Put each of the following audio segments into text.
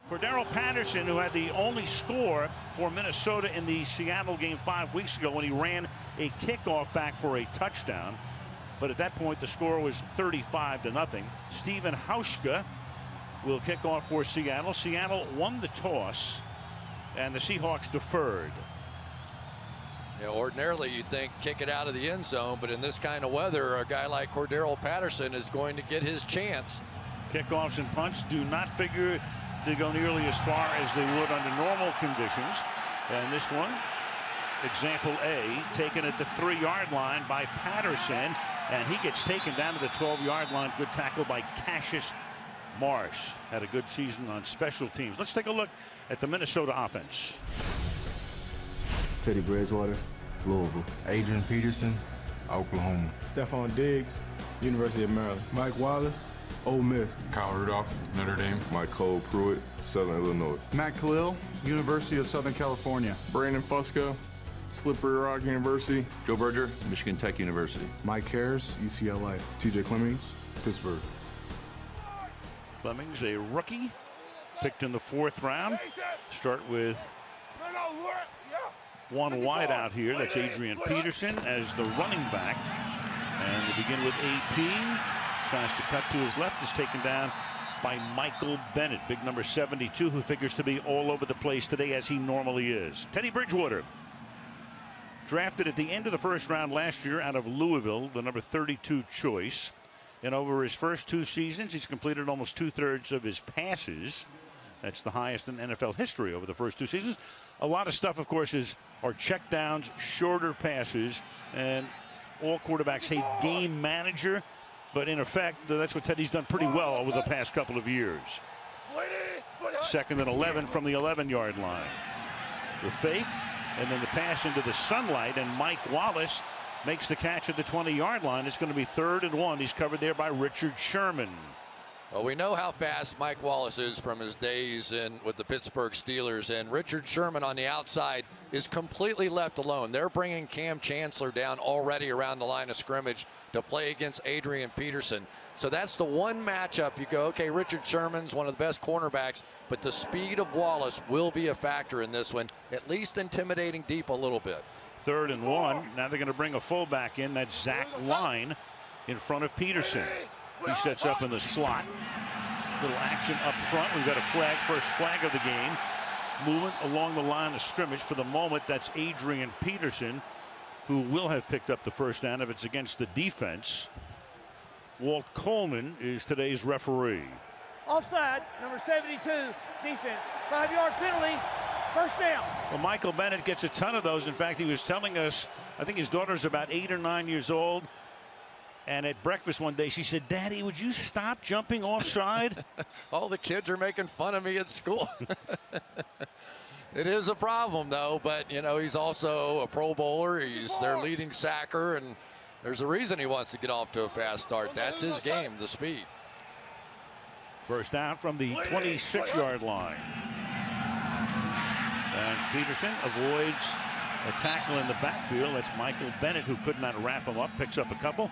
Cordero Patterson, who had the only score for Minnesota in the Seattle game 5 weeks ago when he ran a kickoff back for a touchdown. But at that point, the score was 35-0. Steven Hauschka will kick off for Seattle. Seattle won the toss, and the Seahawks deferred. Yeah, ordinarily, you'd think kick it out of the end zone, but in this kind of weather, a guy like Cordero Patterson is going to get his chance. Kickoffs and punts do not figure to go nearly as far as they would under normal conditions. And this one, example A, taken at the 3-yard line by Patterson, and he gets taken down to the 12-yard line. Good tackle by Cassius Marsh. Had a good season on special teams. Let's take a look at the Minnesota offense. Teddy Bridgewater, Louisville. Adrian Peterson, Oklahoma. Stephon Diggs, University of Maryland. Mike Wallace, Ole Miss. Kyle Rudolph, Notre Dame. Mike Cole Pruitt, Southern Illinois. Matt Khalil, University of Southern California. Brandon Fusco, Slippery Rock University. Joe Berger, Michigan Tech University. Mike Harris, UCLA. TJ Clemmings, Pittsburgh. Clemmings, a rookie, picked in the 4th round. Start with one wide out here. That's Adrian Peterson as the running back. And we begin with AP. Tries to cut to his left, is taken down by Michael Bennett, big number 72, who figures to be all over the place today as he normally is. Teddy Bridgewater, drafted at the end of the 1st round last year out of Louisville, the number 32 choice. And over his first 2 seasons, he's completed almost 2/3 of his passes. That's the highest in NFL history over the first 2 seasons. A lot of stuff, of course, are check downs, shorter passes, and all quarterbacks hate game manager. But in effect, that's what Teddy's done pretty well over the past couple of years. 2nd and 11 from the 11-yard line. The fake, and then the pass into the sunlight, and Mike Wallace makes the catch at the 20-yard line. It's going to be 3rd and 1. He's covered there by Richard Sherman. Well, we know how fast Mike Wallace is from his days with the Pittsburgh Steelers, and Richard Sherman on the outside is completely left alone. They're bringing Cam Chancellor down already around the line of scrimmage to play against Adrian Peterson. So that's the one matchup you go, okay, Richard Sherman's one of the best cornerbacks, but the speed of Wallace will be a factor in this one, at least intimidating deep a little bit. 3rd and 1. Now they're going to bring a fullback in. That's Zach Line in front of Peterson. He sets up in the slot. Little action up front. We've got a flag, first flag of the game. Movement along the line of scrimmage. For the moment, that's Adrian Peterson, who will have picked up the first down if it's against the defense. Walt Coleman is today's referee. Offside, number 72, defense. 5-yard penalty, first down. Well, Michael Bennett gets a ton of those. In fact, he was telling us, I think his daughter's about 8 or 9 years old. And at breakfast one day, she said, "Daddy, would you stop jumping offside?" All the kids are making fun of me at school. It is a problem, though. But, you know, he's also a Pro Bowler. He's their leading sacker. And there's a reason he wants to get off to a fast start. That's his game, the speed. First down from the 26-yard line. And Peterson avoids a tackle in the backfield. That's Michael Bennett, who could not wrap him up. Picks up a couple.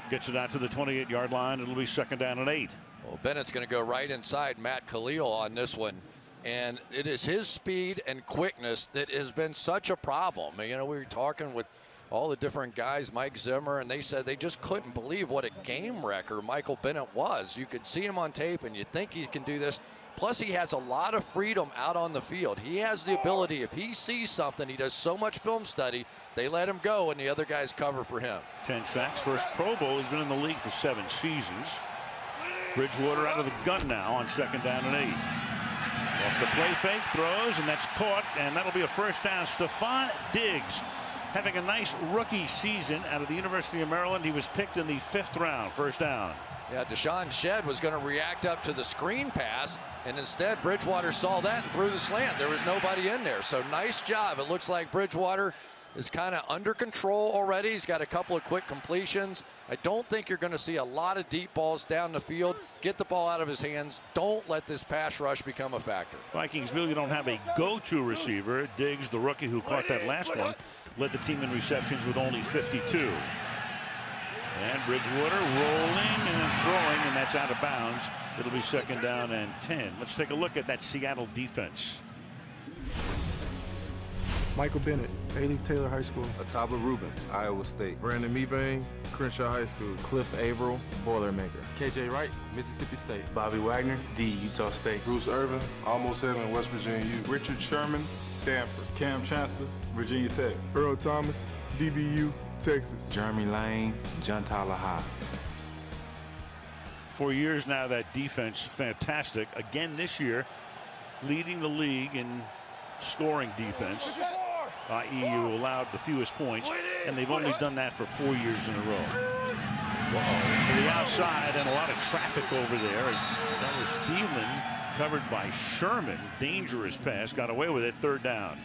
Gets it out to the 28-yard line. It'll be 2nd down and 8. Well, Bennett's going to go right inside Matt Khalil on this one. And it is his speed and quickness that has been such a problem. You know, we were talking with all the different guys, Mike Zimmer, and they said they just couldn't believe what a game wrecker Michael Bennett was. You could see him on tape, and you think he can do this. Plus, he has a lot of freedom out on the field. He has the ability, if he sees something, he does so much film study, they let him go, and the other guys cover for him. 10 sacks, first Pro Bowl. He's been in the league for 7 seasons. Bridgewater out of the gun now on 2nd down and 8. Off the play fake, throws, and that's caught, and that'll be a first down. Stephon Diggs having a nice rookie season out of the University of Maryland. He was picked in the 5th round, first down. Yeah, Deshaun Shedd was going to react up to the screen pass, and instead Bridgewater saw that and threw the slant. There was nobody in there, so nice job. It looks like Bridgewater is kind of under control already. He's got a couple of quick completions. I don't think you're going to see a lot of deep balls down the field. Get the ball out of his hands. Don't let this pass rush become a factor. Vikings really don't have a go-to receiver. Diggs, the rookie who caught that last one, led the team in receptions with only 52. And Bridgewater rolling and throwing, and that's out of bounds. It'll be 2nd down and 10. Let's take a look at that Seattle defense. Michael Bennett, A-Leaf Taylor High School. Ataba Rubin, Iowa State. Brandon Mebane, Crenshaw High School. Cliff Averill, Boilermaker. KJ Wright, Mississippi State. Bobby Wagner, D, Utah State. Bruce Irvin, Almost Heaven, West Virginia U. Richard Sherman, Stanford. Cam Chancellor, Virginia Tech. Earl Thomas, DBU, Texas. Jeremy Lane, John Tyler High. 4 years now, that defense fantastic. Again this year, leading the league in scoring defense, i.e. you allowed the fewest points, and they've only done that for 4 years in a row. To the outside, and a lot of traffic over there, as that was Thielen, covered by Sherman. Dangerous pass, got away with it, 3rd down.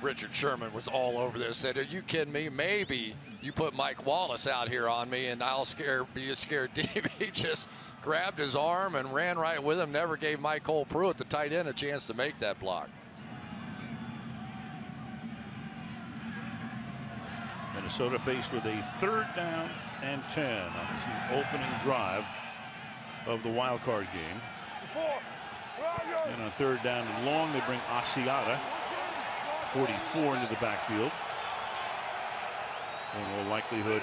Richard Sherman was all over this. Said, "Are you kidding me? Maybe you put Mike Wallace out here on me, and I'll be a scared team." He just grabbed his arm and ran right with him. Never gave Michael Pruitt, the tight end, a chance to make that block. Minnesota faced with a 3rd down and 10 on the opening drive of the wild card game. And on 3rd down and long, they bring Asiata, 44, into the backfield. In all likelihood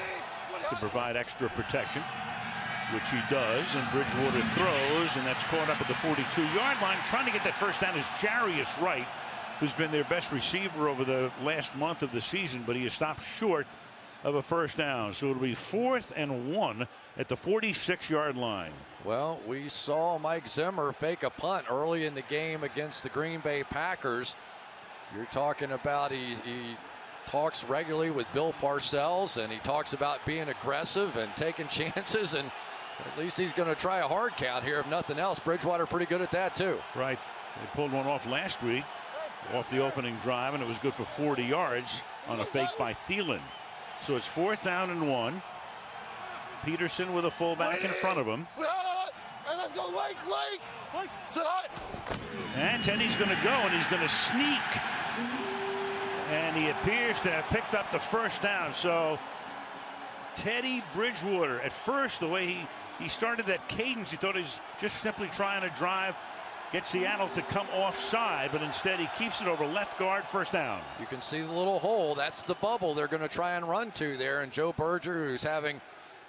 to provide extra protection, which he does. And Bridgewater throws, and that's caught up at the 42-yard line. Trying to get that 1st down is Jarius Wright, who's been their best receiver over the last month of the season, but he has stopped short of a 1st down. So it'll be 4th and 1 at the 46-yard line. Well, we saw Mike Zimmer fake a punt early in the game against the Green Bay Packers. You're talking about he talks regularly with Bill Parcells, and he talks about being aggressive and taking chances, and at least he's going to try a hard count here, if nothing else. Bridgewater pretty good at that too. Right. They pulled one off last week off the opening drive, and it was good for 40 yards on a fake by Thielen. So it's 4th down and 1. Peterson with a fullback in front of him. Let's go, Lake. And Teddy's going to go, and he's going to sneak. And he appears to have picked up the 1st down. So Teddy Bridgewater, at first, the way he started that cadence, you thought he was just simply trying to drive, get Seattle to come offside, but instead he keeps it over left guard, 1st down. You can see the little hole. That's the bubble they're going to try and run to there. And Joe Berger, who's having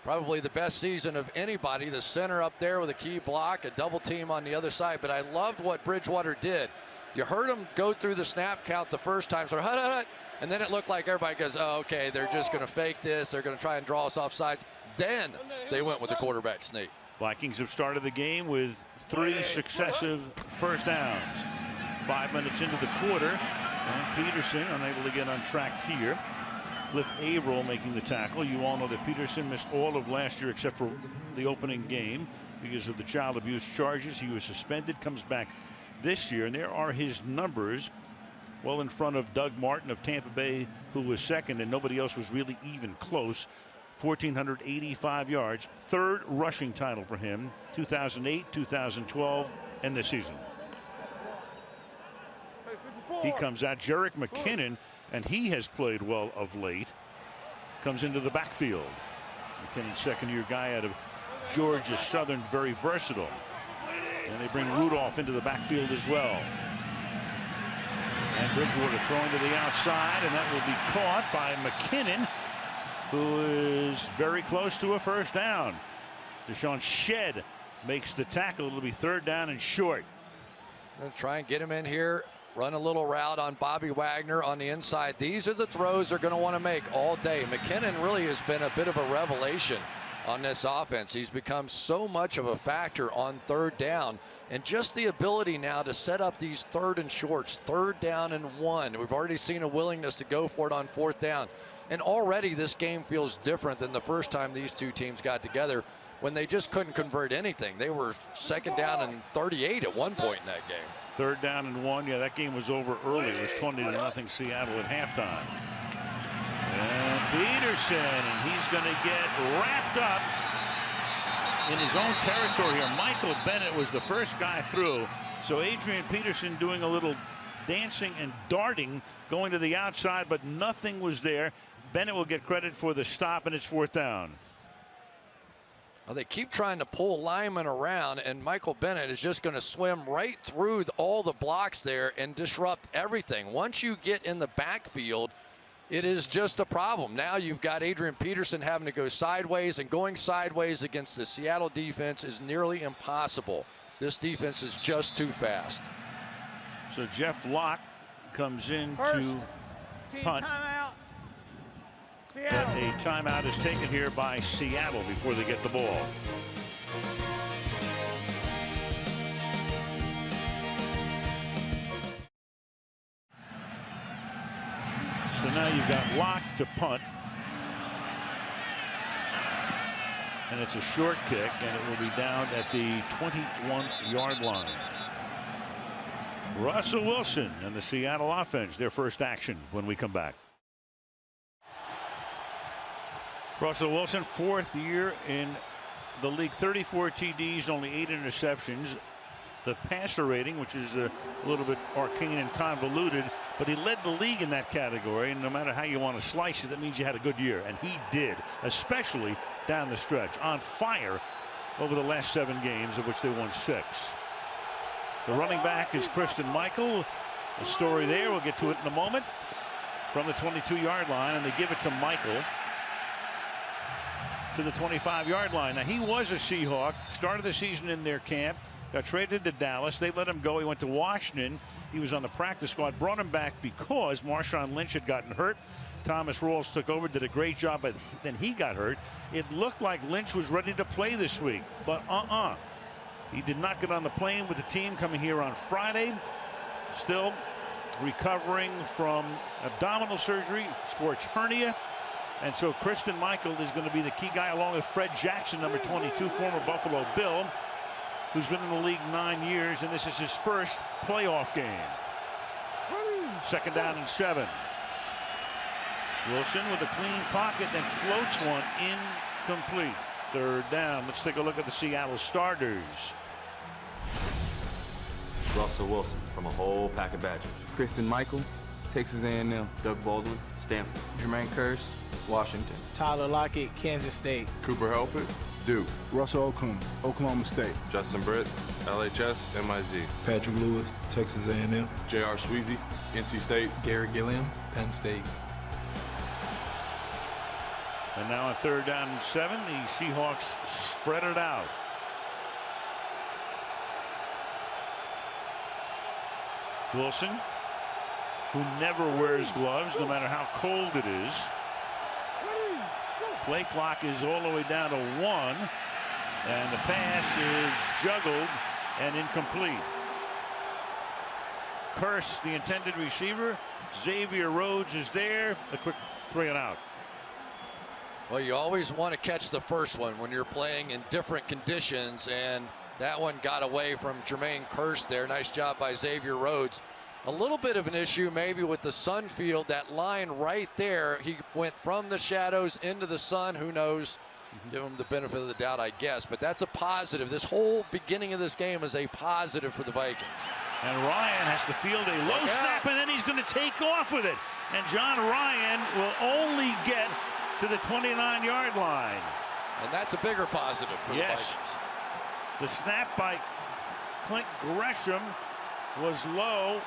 probably the best season of anybody, the center up there with a key block, a double team on the other side. But I loved what Bridgewater did. You heard him go through the snap count the first time, so and then it looked like everybody goes, "Oh, okay, they're just going to fake this. They're going to try and draw us off sides." Then they went with the quarterback sneak. Vikings have started the game with 3 successive 1st downs. 5 minutes into the quarter, and Peterson unable to get on track here. Cliff Averill making the tackle. You all know that Peterson missed all of last year except for the opening game because of the child abuse charges. He was suspended, comes back this year, and there are his numbers, well in front of Doug Martin of Tampa Bay, who was 2nd, and nobody else was really even close. 1,485 yards, 3rd rushing title for him, 2008, 2012, and this season. He comes out, Jerick McKinnon, and he has played well of late. Comes into the backfield. McKinnon, 2nd-year guy out of Georgia Southern, very versatile. And they bring Rudolph into the backfield as well. And Bridgewater throwing to the outside, and that will be caught by McKinnon, who is very close to a 1st down. Deshaun Shedd makes the tackle. It'll be 3rd down and short. Going to try and get him in here. Run a little route on Bobby Wagner on the inside. These are the throws they're going to want to make all day. McKinnon really has been a bit of a revelation on this offense. He's become so much of a factor on 3rd down, and just the ability now to set up these 3rd and shorts, 3rd down and 1. We've already seen a willingness to go for it on 4th down. And already this game feels different than the first time these two teams got together, when they just couldn't convert anything. They were 2nd down and 38 at one point in that game. 3rd down and 1. Yeah, that game was over early. It was 20-0 Seattle at halftime. And Peterson, and he's going to get wrapped up in his own territory here. Michael Bennett was the first guy through. So Adrian Peterson doing a little dancing and darting, going to the outside, but nothing was there. Bennett will get credit for the stop, and it's 4th down. Well, they keep trying to pull linemen around, and Michael Bennett is just going to swim right through all the blocks there and disrupt everything. Once you get in the backfield, it is just a problem. Now you've got Adrian Peterson having to go sideways, and going sideways against the Seattle defense is nearly impossible. This defense is just too fast. So Jeff Locke comes in First, to team punt. timeout. But Seattle. a timeout is taken here by Seattle before they get the ball. So now you've got Locke to punt. And it's a short kick, and it will be down at the 21-yard line. Russell Wilson and the Seattle offense, their first action when we come back. Russell Wilson, 4th year in the league, 34 TDs, only 8 interceptions. The passer rating, which is a little bit arcane and convoluted, but he led the league in that category, and no matter how you want to slice it, that means you had a good year, and he did, especially down the stretch. On fire over the last 7 games, of which they won 6. The running back is Christine Michael. The story there, we'll get to it in a moment, from the 22-yard line, and they give it to Michael to the 25-yard line. Now, he was a Seahawk, started the season in their camp, got traded to Dallas. They let him go. He went to Washington. He was on the practice squad, brought him back because Marshawn Lynch had gotten hurt. Thomas Rawls took over, did a great job, but then he got hurt. It looked like Lynch was ready to play this week, but he did not get on the plane with the team coming here on Friday. Still recovering from abdominal surgery, sports hernia. And so Christine Michael is going to be the key guy, along with Fred Jackson, number 22, former Buffalo Bill, who's been in the league 9 years, and this is his first playoff game. 2nd down and 7. Wilson with a clean pocket, then floats one incomplete. 3rd down. Let's take a look at the Seattle starters. Russell Wilson from a whole pack of Badgers. Kristen Michael, Texas A&M. Doug Baldwin, Stanford. Jermaine Kearse, Washington. Tyler Lockett, Kansas State. Cooper Helford, Duke. Russell Okung, Oklahoma State. Justin Britt, LHS, MIZ. Patrick Lewis, Texas A&M. J.R. Sweezy, NC State. Gary Gilliam, Penn State. And now on 3rd down and 7, the Seahawks spread it out. Wilson, who never wears gloves, no matter how cold it is. Play clock is all the way down to 1, and the pass is juggled and incomplete. Kearse, the intended receiver. Xavier Rhodes is there. A quick 3 and out. Well, you always want to catch the first one when you're playing in different conditions, and that one got away from Jermaine Kearse there. Nice job by Xavier Rhodes. A little bit of an issue maybe with the sun field, that line right there. He went from the shadows into the sun. Who knows? Give him the benefit of the doubt, I guess. But that's a positive. This whole beginning of this game is a positive for the Vikings. And Ryan has to field a low snap, and then he's going to take off with it. And John Ryan will only get to the 29-yard line. And that's a bigger positive for the Vikings. The snap by Clint Gresham was low.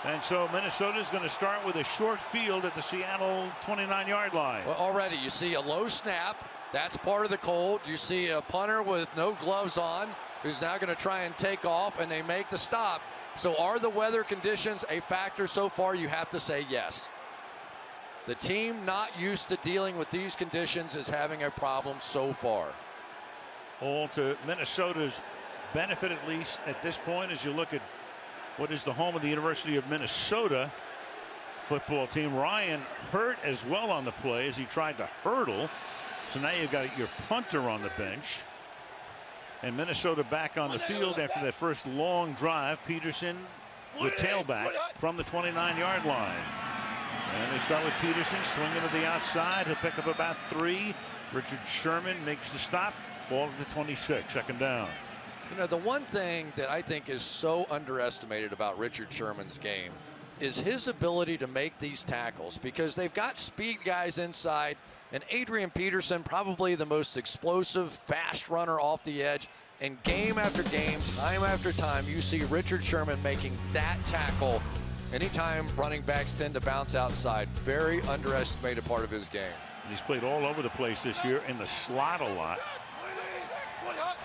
And so Minnesota is going to start with a short field at the Seattle 29-yard line. Well, already you see a low snap. That's part of the cold. You see a punter with no gloves on who's now going to try and take off, and they make the stop. So are the weather conditions a factor so far? You have to say yes. The team not used to dealing with these conditions is having a problem so far. All to Minnesota's benefit, at least at this point, as you look at what is the home of the University of Minnesota football team. Ryan hurt as well on the play as he tried to hurdle. So now you've got your punter on the bench. And Minnesota back on the field after that first long drive. Peterson, the tailback, from the 29-yard line. And they start with Peterson swinging to the outside. He'll pick up about 3. Richard Sherman makes the stop. Ball to the 26, 2nd down. You know, the one thing that I think is so underestimated about Richard Sherman's game is his ability to make these tackles, because they've got speed guys inside, and Adrian Peterson, probably the most explosive, fast runner off the edge. And game after game, time after time, you see Richard Sherman making that tackle anytime running backs tend to bounce outside. Very underestimated part of his game. And he's played all over the place this year, in the slot a lot,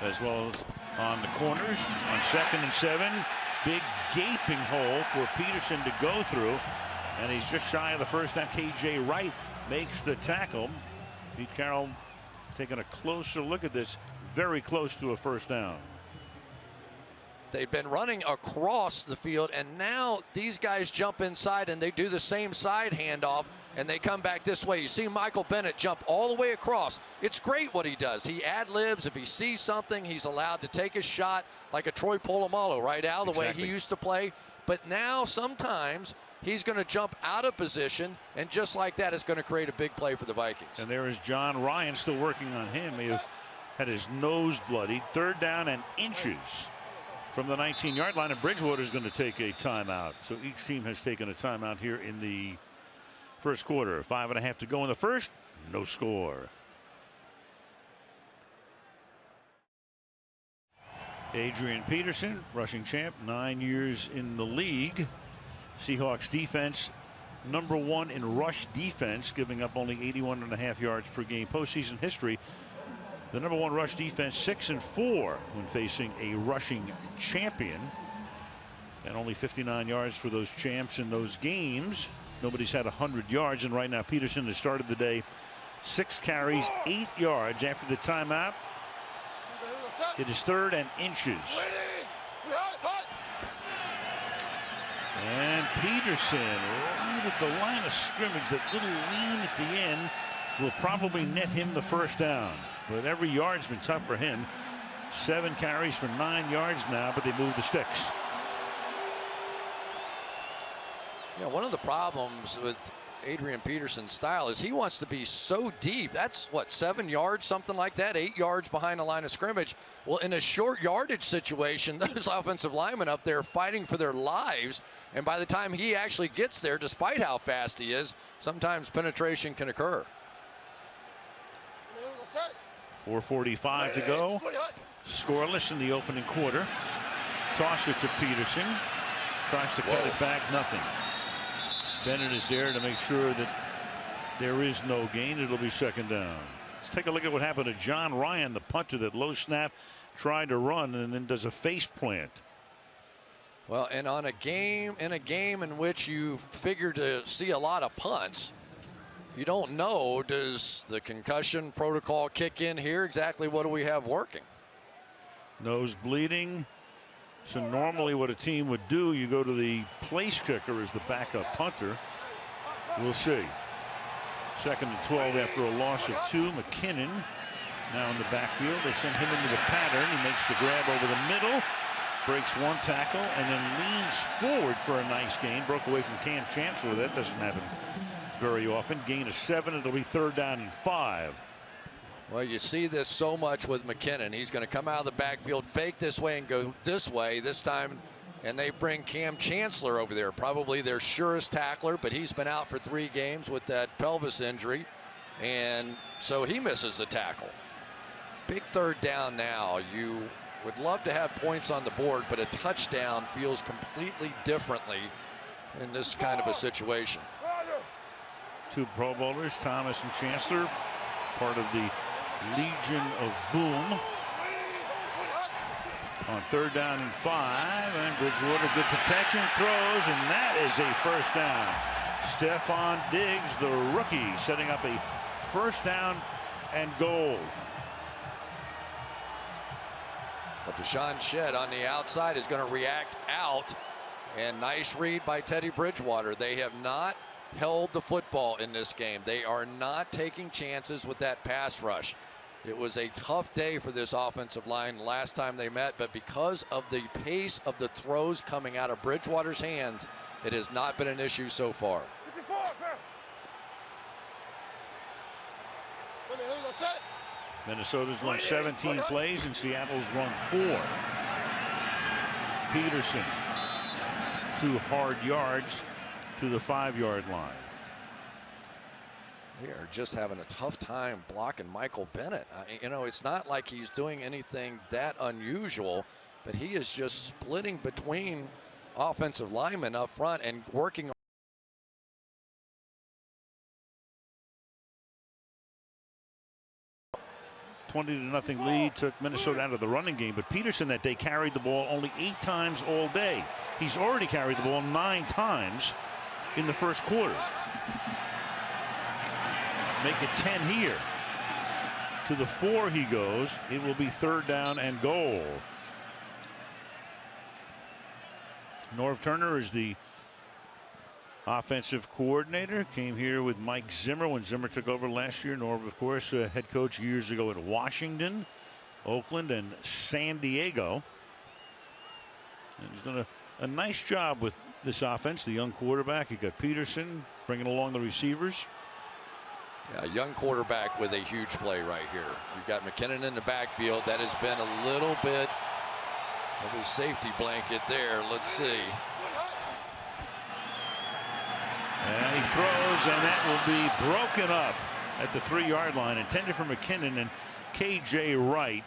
as well as on the corners. On 2nd and 7, big gaping hole for Peterson to go through, and he's just shy of the first down. KJ Wright makes the tackle. Pete Carroll taking a closer look at this. Very close to a first down. They've been running across the field, and now these guys jump inside and they do the same side handoff, and they come back this way. You see Michael Bennett jump all the way across. It's great what he does. He ad-libs. If he sees something, he's allowed to take a shot, like a Troy Polamalu, right out of the way he used to play. But now sometimes he's going to jump out of position, and just like that, it's going to create a big play for the Vikings. And there is John Ryan still working on him. He had his nose bloodied. 3rd down and inches from the 19-yard line, and Bridgewater is going to take a timeout. So each team has taken a timeout here in the first quarter. 5.5 to go in the first. No score. Adrian Peterson, rushing champ, 9 years in the league. Seahawks defense, #1 in rush defense, giving up only 81.5 yards per game. Postseason history, the #1 rush defense, 6-4 when facing a rushing champion, and only 59 yards for those champs in those games. Nobody's had 100 yards, and right now Peterson has started the day 6 carries, 8 yards. After the timeout, it is 3rd and inches. And Peterson right at the line of scrimmage. That little lean at the end will probably net him the first down. But every yard's been tough for him. 7 carries for 9 yards now, but they move the sticks. Yeah, one of the problems with Adrian Peterson's style is he wants to be so deep. That's what, 7 yards, something like that, 8 yards behind the line of scrimmage. Well, in a short yardage situation, those offensive linemen up there fighting for their lives, and by the time he actually gets there, despite how fast he is, sometimes penetration can occur. 4:45 to go. Scoreless in the opening quarter. Toss it to Peterson. Tries to cut it back, nothing. Bennett is there to make sure that there is no gain. It'll be 2nd down. Let's take a look at what happened to John Ryan, the punter, that low snap tried to run and then does a face plant. Well, and in a game in which you figure to see a lot of punts, you don't know, does the concussion protocol kick in here? Exactly what do we have working? Nose bleeding. So normally what a team would do, you go to the place kicker as the backup punter. We'll see. 2nd and 12 after a loss of 2. McKinnon now in the backfield. They send him into the pattern. He makes the grab over the middle, breaks 1 tackle, and then leans forward for a nice gain. Broke away from Cam Chancellor. That doesn't happen very often. Gain of 7. It'll be 3rd down and 5. Well, you see this so much with McKinnon. He's going to come out of the backfield, fake this way and go this way this time, and they bring Cam Chancellor over there, probably their surest tackler, but he's been out for 3 games with that pelvis injury, and so he misses a tackle. Big 3rd down now. You would love to have points on the board, but a touchdown feels completely differently in this kind of a situation. 2 Pro Bowlers, Thomas and Chancellor, part of the Legion of Boom. On 3rd down and 5, and Bridgewater, good protection, throws, and that is a first down. Stephon Diggs, the rookie, setting up a first down and goal. But Deshaun Shedd on the outside is going to react out, and nice read by Teddy Bridgewater. They have not held the football in this game. They are not taking chances with that pass rush. It was a tough day for this offensive line last time they met, but because of the pace of the throws coming out of Bridgewater's hands, it has not been an issue so far. Minnesota's run 17 plays and Seattle's run 4. Peterson, 2 hard yards to the 5-yard line. They are just having a tough time blocking Michael Bennett. You know, it's not like he's doing anything that unusual, but he is just splitting between offensive linemen up front and working. 20-0 lead took Minnesota out of the running game, but Peterson that day carried the ball only 8 times all day. He's already carried the ball 9 times in the first quarter. Make it 10 here. To the 4 he goes. It will be 3rd down and goal. Norv Turner is the offensive coordinator. Came here with Mike Zimmer when Zimmer took over last year. Norv, of course, head coach years ago at Washington, Oakland, and San Diego. And he's done a nice job with this offense. The young quarterback. You got Peterson bringing along the receivers. Yeah, a young quarterback with a huge play right here. You've got McKinnon in the backfield. That has been a little bit of his safety blanket there. Let's see. And he throws, and that will be broken up at the 3-yard line. Intended for McKinnon, and K.J. Wright,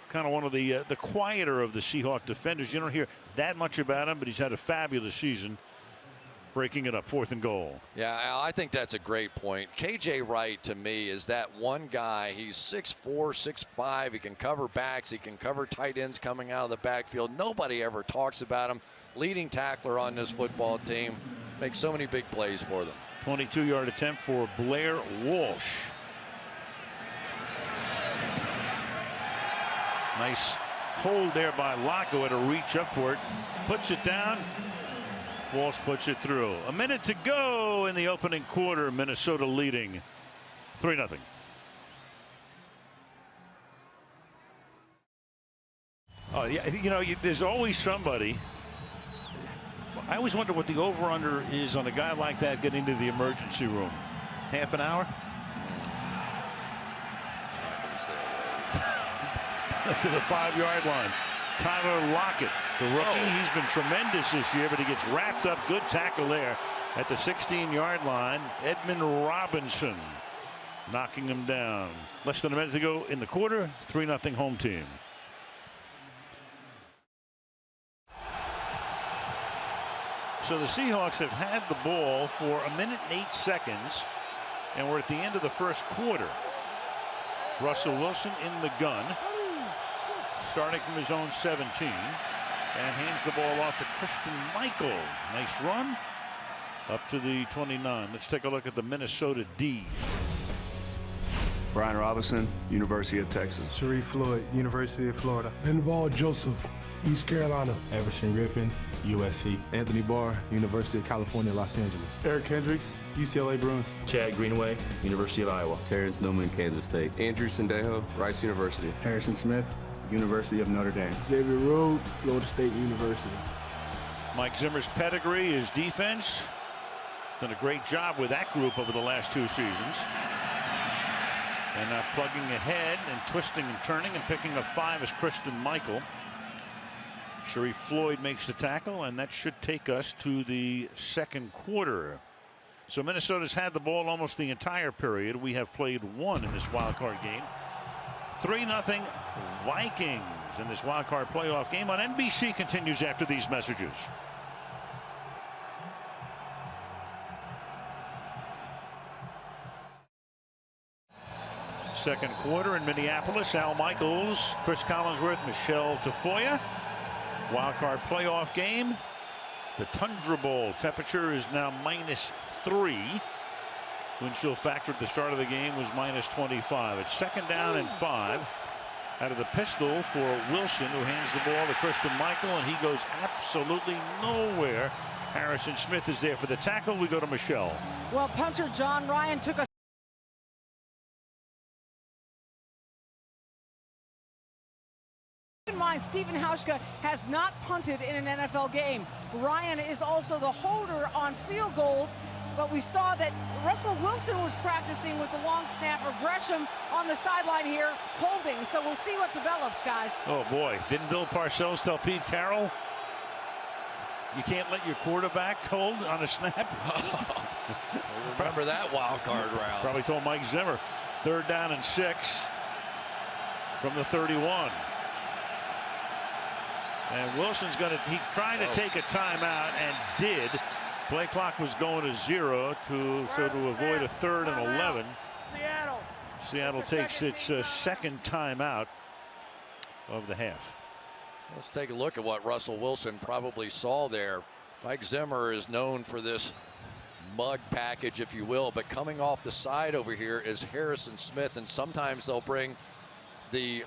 kind of one of the quieter of the Seahawk defenders. You don't hear that much about him, but he's had a fabulous season. Breaking it up, 4th and goal. Yeah, Al, I think that's a great point. K.J. Wright, to me, is that one guy. He's 6'4", 6'5". He can cover backs. He can cover tight ends coming out of the backfield. Nobody ever talks about him. Leading tackler on this football team. Makes so many big plays for them. 22-yard attempt for Blair Walsh. Nice hold there by Locko. Had to reach up for it. Puts it down. Walsh puts it through. A minute to go in the opening quarter. Minnesota leading 3-0. Oh, yeah, you know, there's always somebody. I always wonder what the over-under is on a guy like that getting to the emergency room. Half an hour? To the 5-yard line. Tyler Lockett, the rookie. He's been tremendous this year, but he gets wrapped up. Good tackle there at the 16-yard line. Edmund Robinson knocking him down. Less than a minute to go in the quarter. 3-0 home team. So the Seahawks have had the ball for 1 minute and 8 seconds, and we're at the end of the first quarter. Russell Wilson in the gun, starting from his own 17, and hands the ball off to Christian Michael. Nice run up to the 29. Let's take a look at the Minnesota D. Brian Robinson, University of Texas. Sharif Floyd, University of Florida. Benval Joseph, East Carolina. Everson Griffin, USC. Anthony Barr, University of California, Los Angeles. Eric Hendricks, UCLA Bruins. Chad Greenaway, University of Iowa. Terrence Newman, Kansas State. Andrew Sendejo, Rice University. Harrison Smith, University of Notre Dame. Xavier Rhodes, Florida State University. Mike Zimmer's pedigree, his defense. Done a great job with that group over the last 2 seasons. And now plugging ahead and twisting and turning and picking up 5 is Christian Michael. Sharif Floyd makes the tackle, and that should take us to the second quarter. So Minnesota's had the ball almost the entire period. We have played 1 in this wild card game. 3-0 Vikings in this wild card playoff game on NBC continues after these messages. Second quarter in Minneapolis. Al Michaels, Chris Collinsworth, Michelle Tafoya. Wild card playoff game. The Tundra Bowl temperature is now -3. Wind chill factor at the start of the game was -25. It's 2nd down and 5. Out of the pistol for Wilson, who hands the ball to Christian Michael, and he goes absolutely nowhere. Harrison Smith is there for the tackle. We go to Michelle. Well, punter John Ryan took a Stephen Hauschka has not punted in an NFL game. Ryan is also the holder on field goals, but we saw that Russell Wilson was practicing with the long snapper Gresham on the sideline here holding. So we'll see what develops, guys. Oh boy, didn't Bill Parcells tell Pete Carroll You can't let your quarterback hold on a snap. Remember that wild card round. Probably told Mike Zimmer. 3rd down and 6 from the 31. And Wilson's going to, he tried to take a timeout and did. Play clock was going to 0 to avoid a 3rd and 11. Seattle takes its second timeout of the half. Let's take a look at what Russell Wilson probably saw there. Mike Zimmer is known for this mug package, if you will, but coming off the side over here is Harrison Smith, and sometimes they'll bring the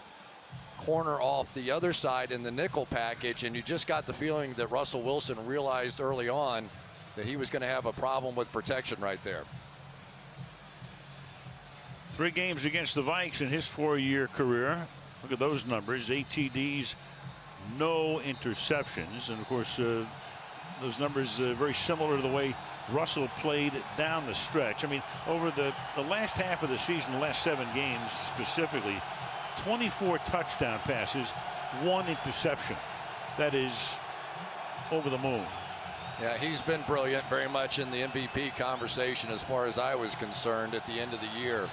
corner off the other side in the nickel package, and you just got the feeling that Russell Wilson realized early on that he was going to have a problem with protection right there. 3 games against the Vikes in his 4-year career. Look at those numbers. 8 TDs, no interceptions, and of course those numbers very similar to the way Russell played down the stretch. I mean, over the last half of the season, the last 7 games specifically, 24 touchdown passes, 1 interception. That is over the moon. Yeah, he's been brilliant, very much in the MVP conversation as far as I was concerned at the end of the year.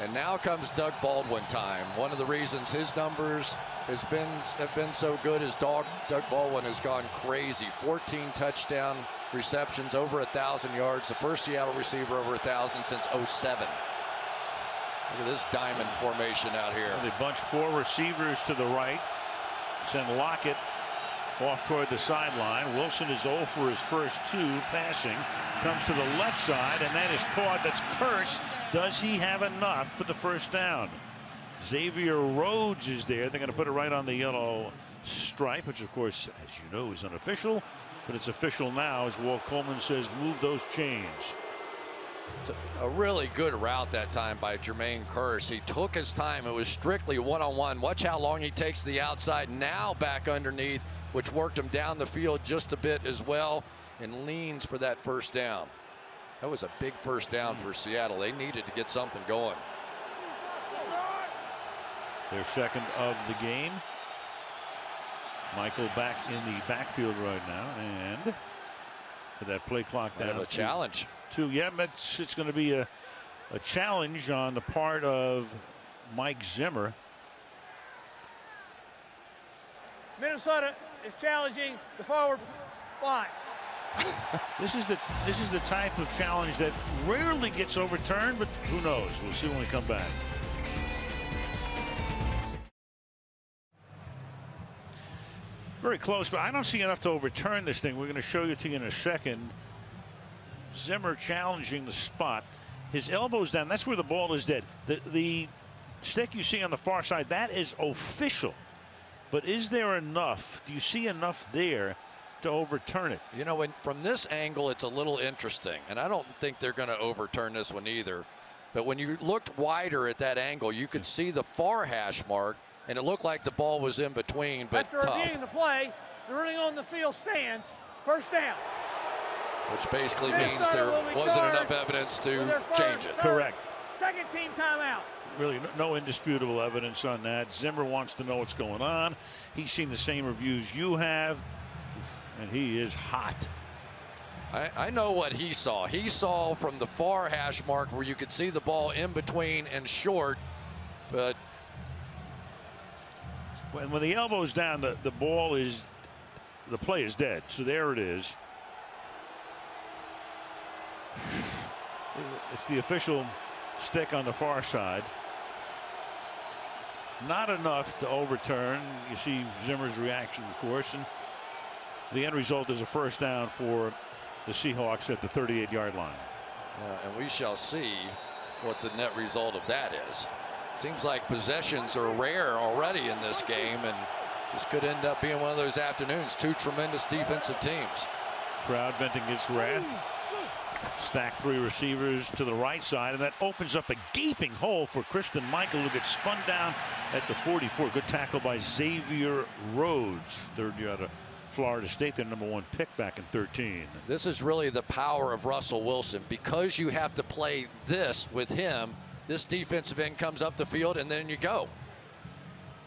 And now comes Doug Baldwin time. One of the reasons his numbers have been so good is Doug Baldwin has gone crazy. 14 touchdown receptions, over 1,000 yards. The first Seattle receiver over 1,000 since '07. Look at this diamond formation out here. They bunch 4 receivers to the right. Send Lockett off toward the sideline. Wilson is 0 for his first 2 passing. Comes to the left side, and that is caught. That's Kearse. Does he have enough for the first down? Xavier Rhodes is there. They're going to put it right on the yellow stripe, which, of course, as you know, is unofficial. But it's official now, as Walt Coleman says, move those chains. It's a really good route that time by Jermaine Kearse. He took his time. It was strictly one-on-one. Watch how long he takes the outside. Now back underneath, which worked him down the field just a bit as well, and leans for that first down. That was a big first down for Seattle. They needed to get something going. Their second of the game. Michael back in the backfield right now, and with that play clock down. A challenge. Yeah, it's going to be a challenge on the part of Mike Zimmer. Minnesota is challenging the forward spot. This is the type of challenge that rarely gets overturned, but who knows? We'll see when we come back. Very close, but I don't see enough to overturn this thing. We're going to show you in a second. Zimmer challenging the spot. His elbows down. That's where the ball is dead. The stick you see on the far side, that is official. But is there enough? Do you see enough there to overturn it? You know, from this angle, it's a little interesting, and I don't think they're going to overturn this one either. But when you looked wider at that angle, you could see the far hash mark, and it looked like the ball was in between, but after reviewing the play, the ruling on the field stands. First down. Which basically means there wasn't enough evidence to change it. Correct. Second team timeout. Really no indisputable evidence on that. Zimmer wants to know what's going on. He's seen the same reviews you have, and he is hot. I know what he saw. He saw from the far hash mark where you could see the ball in between and short, but when the elbow's down, the ball is, the play is dead. So there it is. It's the official stick on the far side. Not enough to overturn. You see Zimmer's reaction, of course, and the end result is a first down for the Seahawks at the 38-yard line. And we shall see what the net result of that is. Seems like possessions are rare already in this game, and this could end up being one of those afternoons. 2 tremendous defensive teams. Crowd venting its wrath. Stack 3 receivers to the right side, and that opens up a gaping hole for Christine Michael, who gets spun down at the 44. Good tackle by Xavier Rhodes, 3rd year out of Florida State, their #1 pick back in 13. This is really the power of Russell Wilson. Because you have to play this with him, this defensive end comes up the field, and then you go.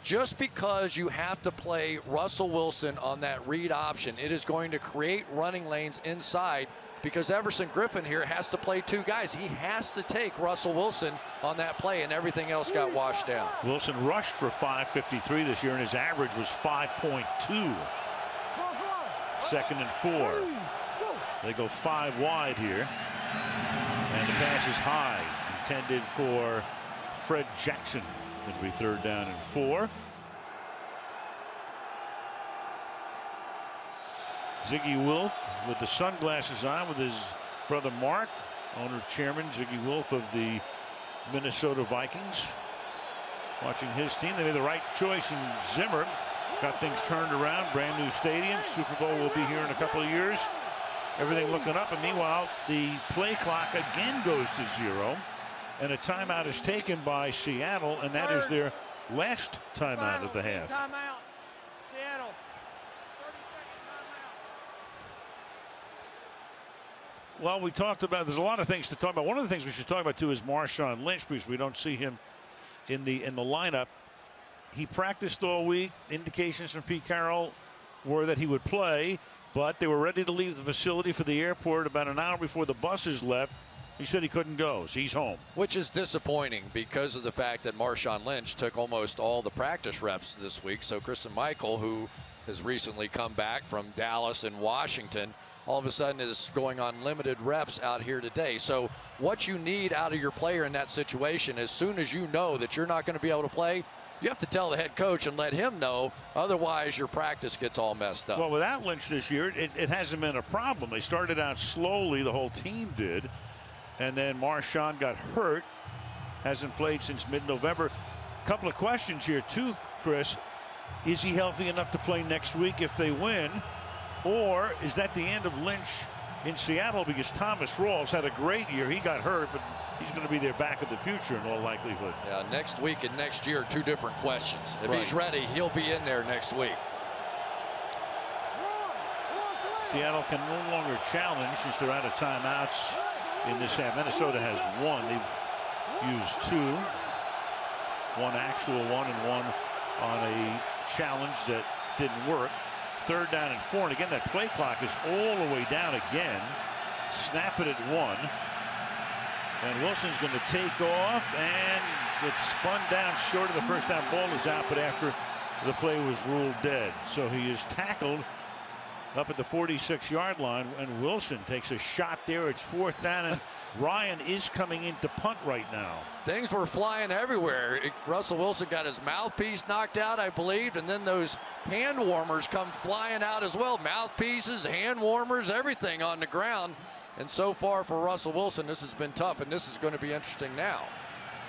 just because you have to play Russell Wilson on that read option, it is going to create running lanes inside, because Everson Griffin here has to play two guys. He has to take Russell Wilson on that play, and everything else got washed down. Wilson rushed for 553 this year, and his average was 5.2. 2nd and 4. They go 5 wide here, and the pass is high, intended for Fred Jackson. It'll be 3rd down and 4. Ziggy Wolf with the sunglasses on with his brother Mark, owner-chairman Ziggy Wolf of the Minnesota Vikings. Watching his team, they made the right choice in Zimmer. Got things turned around, brand new stadium. Super Bowl will be here in a couple of years. Everything looking up, and meanwhile, the play clock again goes to 0. And a timeout is taken by Seattle, and that is their last timeout of the half. Timeout. Seattle. 30-second timeout. Well, we talked about, there's a lot of things to talk about. One of the things we should talk about too is Marshawn Lynch, because we don't see him in the lineup. He practiced all week. Indications from Pete Carroll were that he would play, but they were ready to leave the facility for the airport about an hour before the buses left. He said he couldn't go, so he's home. Which is disappointing because of the fact that Marshawn Lynch took almost all the practice reps this week. So Christian Michael, who has recently come back from Dallas and Washington, all of a sudden is going on limited reps out here today. So what you need out of your player in that situation, as soon as you know that you're not going to be able to play, you have to tell the head coach and let him know. Otherwise, your practice gets all messed up. Well, without Lynch this year, it hasn't been a problem. They started out slowly, the whole team did. And then Marshawn got hurt, hasn't played since mid-November. A couple of questions here too, Chris. Is he healthy enough to play next week if they win? Or is that the end of Lynch in Seattle? Because Thomas Rawls had a great year. He got hurt, but he's going to be their back of the future in all likelihood. Yeah, next week and next year, 2 different questions. If right. He's ready, he'll be in there next week. Seattle can no longer challenge since they're out of timeouts in this half. Minnesota has 1. They've used 2. 1 actual one and 1 on a challenge that didn't work. 3rd down and 4. And again, that play clock is all the way down again. Snap it at 1. And Wilson's going to take off and gets spun down short of the first down. Ball is out, but after the play was ruled dead. So he is tackled up at the 46-yard line, and Wilson takes a shot there. It's 4th down, and Ryan is coming in to punt right now. Things were flying everywhere. Russell Wilson got his mouthpiece knocked out, I believe, and then those hand warmers come flying out as well. Mouthpieces, hand warmers, everything on the ground. And so far for Russell Wilson, this has been tough, and this is going to be interesting now.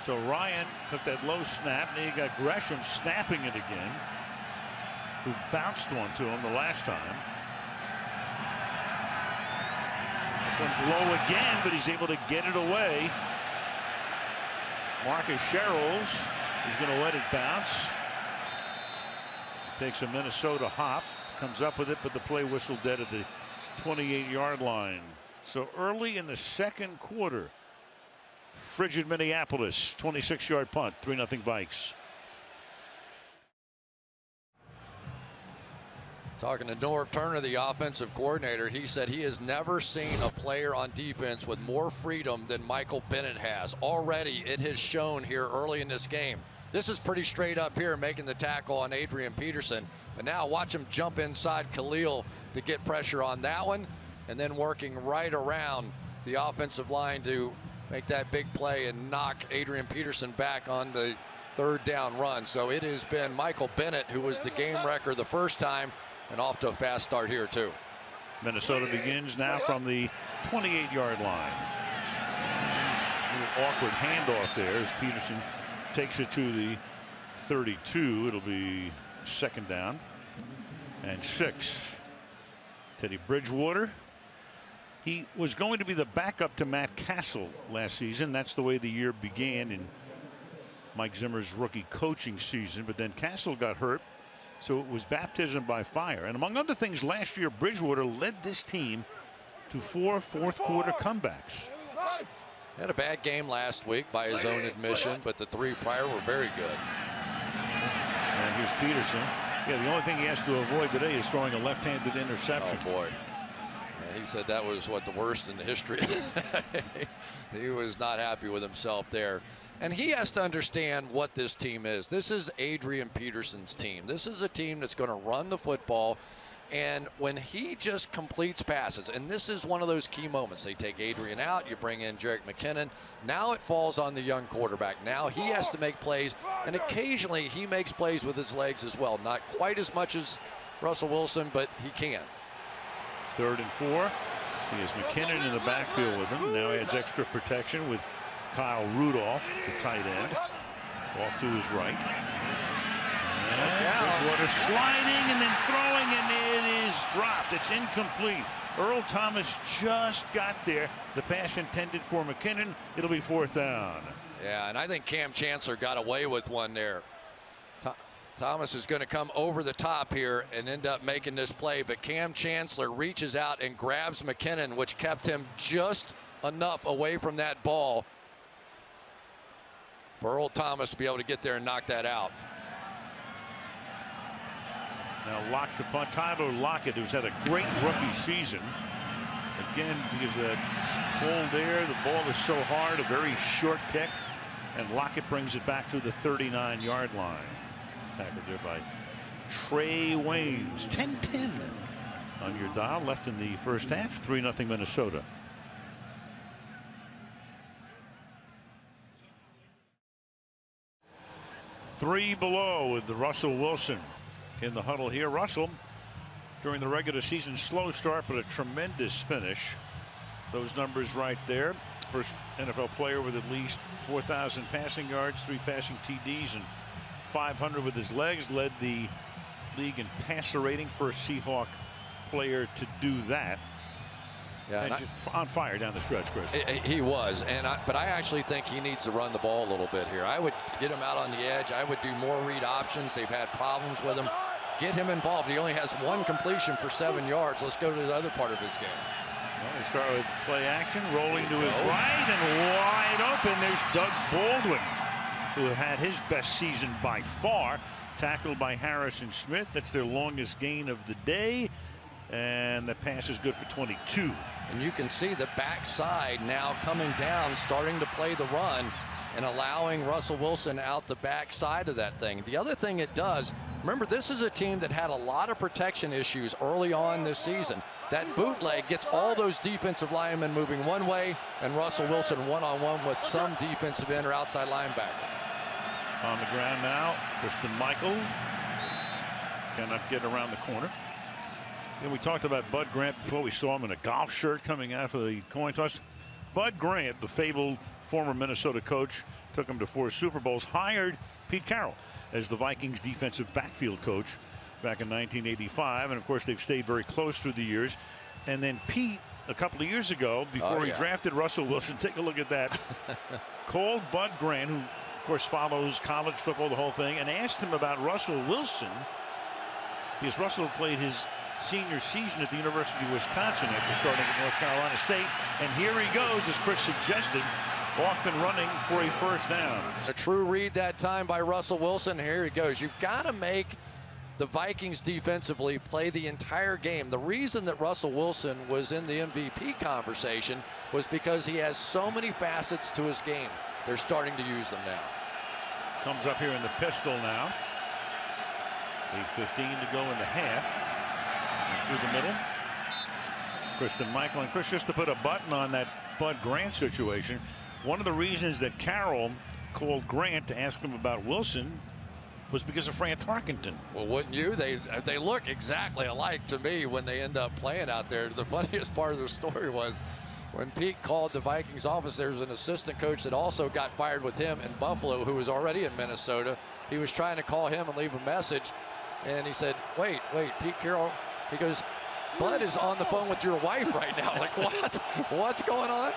So Ryan took that low snap, and you got Gresham snapping it again, who bounced one to him the last time. This one's low again, but he's able to get it away. Marcus Sherrills is going to let it bounce. Takes a Minnesota hop, comes up with it, but the play whistled dead at the 28-yard line. So early in the second quarter, frigid Minneapolis, 26-yard punt, 3-0 Vikes. Talking to Norv Turner, the offensive coordinator, he said he has never seen a player on defense with more freedom than Michael Bennett has. Already it has shown here early in this game. This is pretty straight up here, making the tackle on Adrian Peterson. But now watch him jump inside Khalil to get pressure on that one, and then working right around the offensive line to make that big play and knock Adrian Peterson back on the 3rd down run. So it has been Michael Bennett who was the game wrecker the first time, and off to a fast start here too. Minnesota begins now from the 28-yard line. A little awkward handoff there as Peterson takes it to the 32. It'll be 2nd down and 6. Teddy Bridgewater. He was going to be the backup to Matt Castle last season. That's the way the year began in Mike Zimmer's rookie coaching season. But then Castle got hurt, so it was baptism by fire. And among other things, last year Bridgewater led this team to 4 fourth-quarter comebacks. Had a bad game last week by his own admission, but the 3 prior were very good. And Here's Peterson. Yeah, the only thing he has to avoid today is throwing a left-handed interception. Oh, boy. Yeah, he said that was, what, the worst in the history. He was not happy with himself there. And he has to understand what this team is. This is Adrian Peterson's team. This is a team that's going to run the football. And when he just completes passes, and this is one of those key moments, they take Adrian out, you bring in Jerick McKinnon. Now it falls on the young quarterback. Now he has to make plays, and occasionally he makes plays with his legs as well. Not quite as much as Russell Wilson, but he can. 3rd and 4. He has McKinnon in the backfield with him. Now he has extra protection with Kyle Rudolph, the tight end, off to his right. And Bridgewater sliding and then throwing, and it is dropped. It's incomplete. Earl Thomas just got there. The pass intended for McKinnon. It'll be 4th down. Yeah, and I think Cam Chancellor got away with one there. Thomas is going to come over the top here and end up making this play, but Cam Chancellor reaches out and grabs McKinnon, which kept him just enough away from that ball for Earl Thomas to be able to get there and knock that out. Now Lock to punt. Tyler Lockett, who's had a great rookie season. Again, because of that cold air, the ball is so hard, a very short kick, and Lockett brings it back to the 39-yard line. Tackled there by Trey Waynes. 10-10 on your dial. Left in the first half. 3-0 Minnesota. Three below with the Russell Wilson in the huddle here. Russell, during the regular season, slow start, but a tremendous finish. Those numbers right there. First NFL player with at least 4,000 passing yards, 3 passing TDs, and 500 with his legs. Led the league in passer rating, first Seahawk player to do that. Yeah, and on fire down the stretch, Chris. He was, but I actually think he needs to run the ball a little bit here. I would get him out on the edge. I would do more read options. They've had problems with him. Get him involved. He only has 1 completion for 7 yards. Let's go to the other part of his game. Well, they start with play action, rolling to his right and wide open. There's Doug Baldwin, who had his best season by far. Tackled by Harrison Smith. That's their longest gain of the day. And the pass is good for 22. And you can see the backside now coming down, starting to play the run and allowing Russell Wilson out the backside of that thing. The other thing it does, remember, this is a team that had a lot of protection issues early on this season. That bootleg gets all those defensive linemen moving one way, and Russell Wilson one-on-one with some defensive end or outside linebacker. On the ground now, Christian Michael cannot get around the corner. And we talked about Bud Grant before. We saw him in a golf shirt coming out of the coin toss. Bud Grant, the fabled former Minnesota coach, took him to 4 Super Bowls, hired Pete Carroll as the Vikings defensive backfield coach back in 1985. And of course, they've stayed very close through the years. And then Pete, a couple of years ago, before he drafted Russell Wilson, take a look at that, called Bud Grant, who of course follows college football, the whole thing, and asked him about Russell Wilson, because Russell played his senior season at the University of Wisconsin after starting at North Carolina State. And here he goes, as Chris suggested, off and running for a first down. A true read that time by Russell Wilson. Here he goes. You've got to make the Vikings defensively play the entire game. The reason that Russell Wilson was in the MVP conversation was because he has so many facets to his game. They're starting to use them now. Comes up here in the pistol now. 8:15 to go in the half. Through the middle. Kristen Michael, and Chris, just to put a button on that Bud Grant situation, one of the reasons that Carroll called Grant to ask him about Wilson was because of Fran Tarkenton. Well, wouldn't you? They look exactly alike to me when they end up playing out there. The funniest part of the story was when Pete called the Vikings office, there was an assistant coach that also got fired with him in Buffalo, who was already in Minnesota. He was trying to call him and leave a message, and he said, wait, Pete Carroll. He goes, Bud is on the phone with your wife right now. Like, what? What's going on?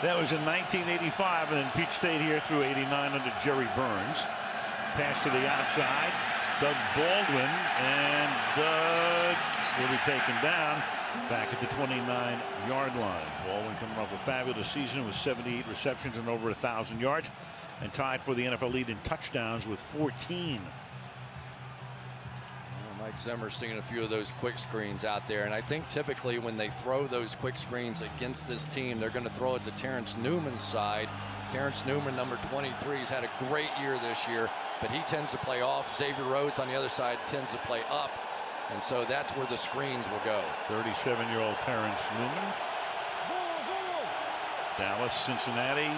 That was in 1985, and then Pete stayed here through 89 under Jerry Burns. Pass to the outside. Doug Baldwin, and Doug will be taken down back at the 29-yard line. Baldwin coming off a fabulous season with 78 receptions and over 1,000 yards, and tied for the NFL lead in touchdowns with 14. Zimmer's seen a few of those quick screens out there, and I think typically when they throw those quick screens against this team, they're going to throw it to Terrence Newman's side. Terrence Newman, number 23, has had a great year this year, but he tends to play off. Xavier Rhodes on the other side tends to play up, and so that's where the screens will go. 37-year-old Terrence Newman. Dallas, Cincinnati,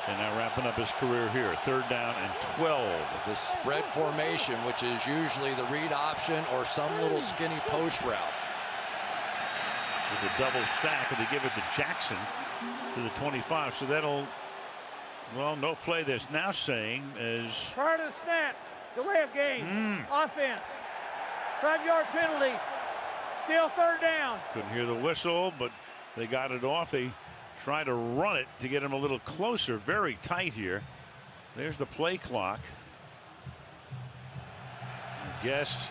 and now wrapping up his career here. 3rd down and 12. The spread formation, which is usually the read option or some little skinny post route. With a double stack, and they give it to Jackson to the 25. So that'll, well, no play. There's now saying is prior to the snap, delay of game, offense, 5-yard penalty, still 3rd down. Couldn't hear the whistle, but they got it off. They try to run it to get him a little closer. Very tight here. There's the play clock. I guess.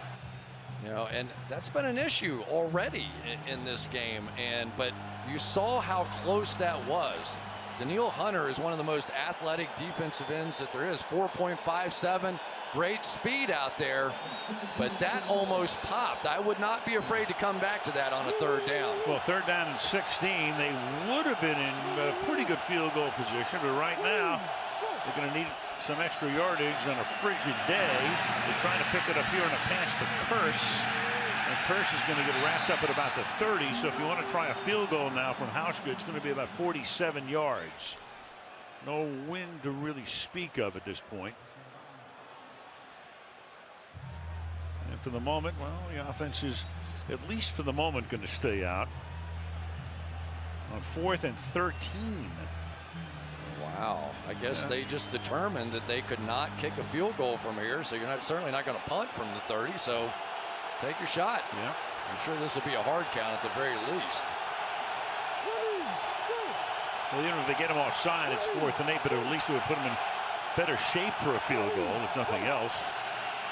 You know, and that's been an issue already in this game. But you saw how close that was. Danielle Hunter is one of the most athletic defensive ends that there is. 4.57. Great speed out there, but that almost popped. I would not be afraid to come back to that on a 3rd down. Well, 3rd down and 16. They would have been in a pretty good field goal position, but right now they're going to need some extra yardage on a frigid day. They're trying to pick it up here in a pass to Curse, and Curse is going to get wrapped up at about the 30. So if you want to try a field goal now from Hauschka, it's going to be about 47 yards. No wind to really speak of at this point. And for the moment, well, the offense is, at least for the moment, going to stay out. On 4th and 13. Wow. I guess they just determined that they could not kick a field goal from here, so you're certainly not going to punt from the 30, so take your shot. Yeah. I'm sure this will be a hard count at the very least. Well, even if they get him offside, it's 4th and 8, but at least it would put him in better shape for a field goal, if nothing else.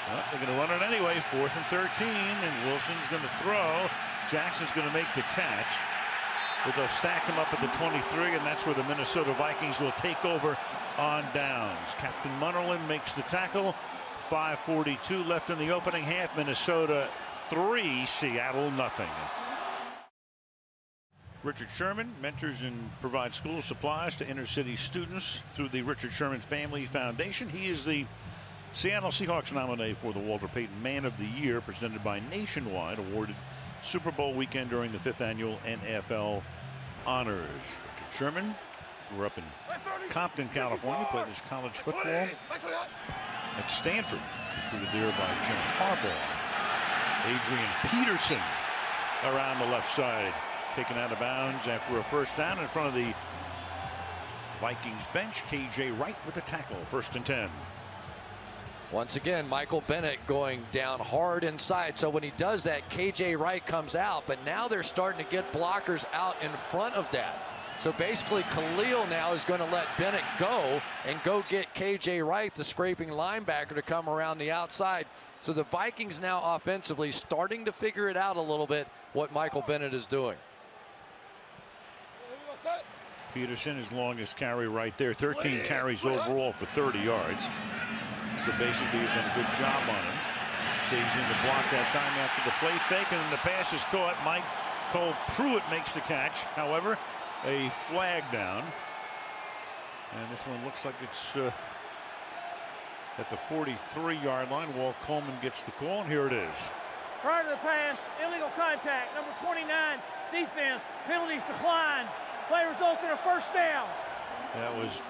Well, they're going to run it anyway. 4th and 13, and Wilson's going to throw. Jackson's going to make the catch. But they'll stack him up at the 23, and that's where the Minnesota Vikings will take over on downs. Captain Munnerlyn makes the tackle. 5:42 left in the opening half. Minnesota 3, Seattle nothing. Richard Sherman mentors and provides school supplies to inner city students through the Richard Sherman Family Foundation. He is the Seattle Seahawks nominee for the Walter Payton Man of the Year, presented by Nationwide, awarded Super Bowl weekend during the 5th annual NFL honors. Richard Sherman grew up in Compton, California, played his college football at Stanford, recruited there by Jim Harbaugh. Adrian Peterson around the left side, taken out of bounds after a 1st down in front of the Vikings bench. KJ Wright with the tackle, 1st and 10. Once again, Michael Bennett going down hard inside. So when he does that, KJ Wright comes out, but now they're starting to get blockers out in front of that. So basically Khalil now is going to let Bennett go and go get KJ Wright, the scraping linebacker, to come around the outside. So the Vikings now offensively starting to figure it out a little bit what Michael Bennett is doing. Peterson, his longest carry right there. 13 carries overall for 30 yards. So basically, he's done a good job on him. Stays in the block that time after the play fake, and then the pass is caught. Michael Pruitt makes the catch. However, a flag down. And this one looks like it's at the 43-yard line. Walt Coleman gets the call, and here it is. Prior to the pass, illegal contact, number 29, defense, penalties decline. Play results in a 1st down. That was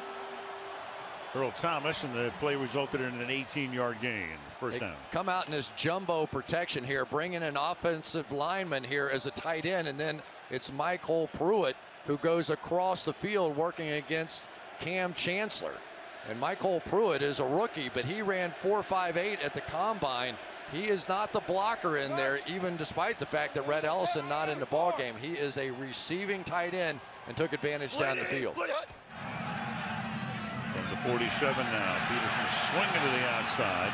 Earl Thomas, and the play resulted in an 18-yard gain. 1st down. Come out in this jumbo protection here, bringing an offensive lineman here as a tight end, and then it's Michael Pruitt who goes across the field working against Cam Chancellor. And Michael Pruitt is a rookie, but he ran 4.58 at the combine. He is not the blocker in there, even despite the fact that Red Ellison not in the ball game. He is a receiving tight end and took advantage down the field. From the 47 now, Peterson swinging to the outside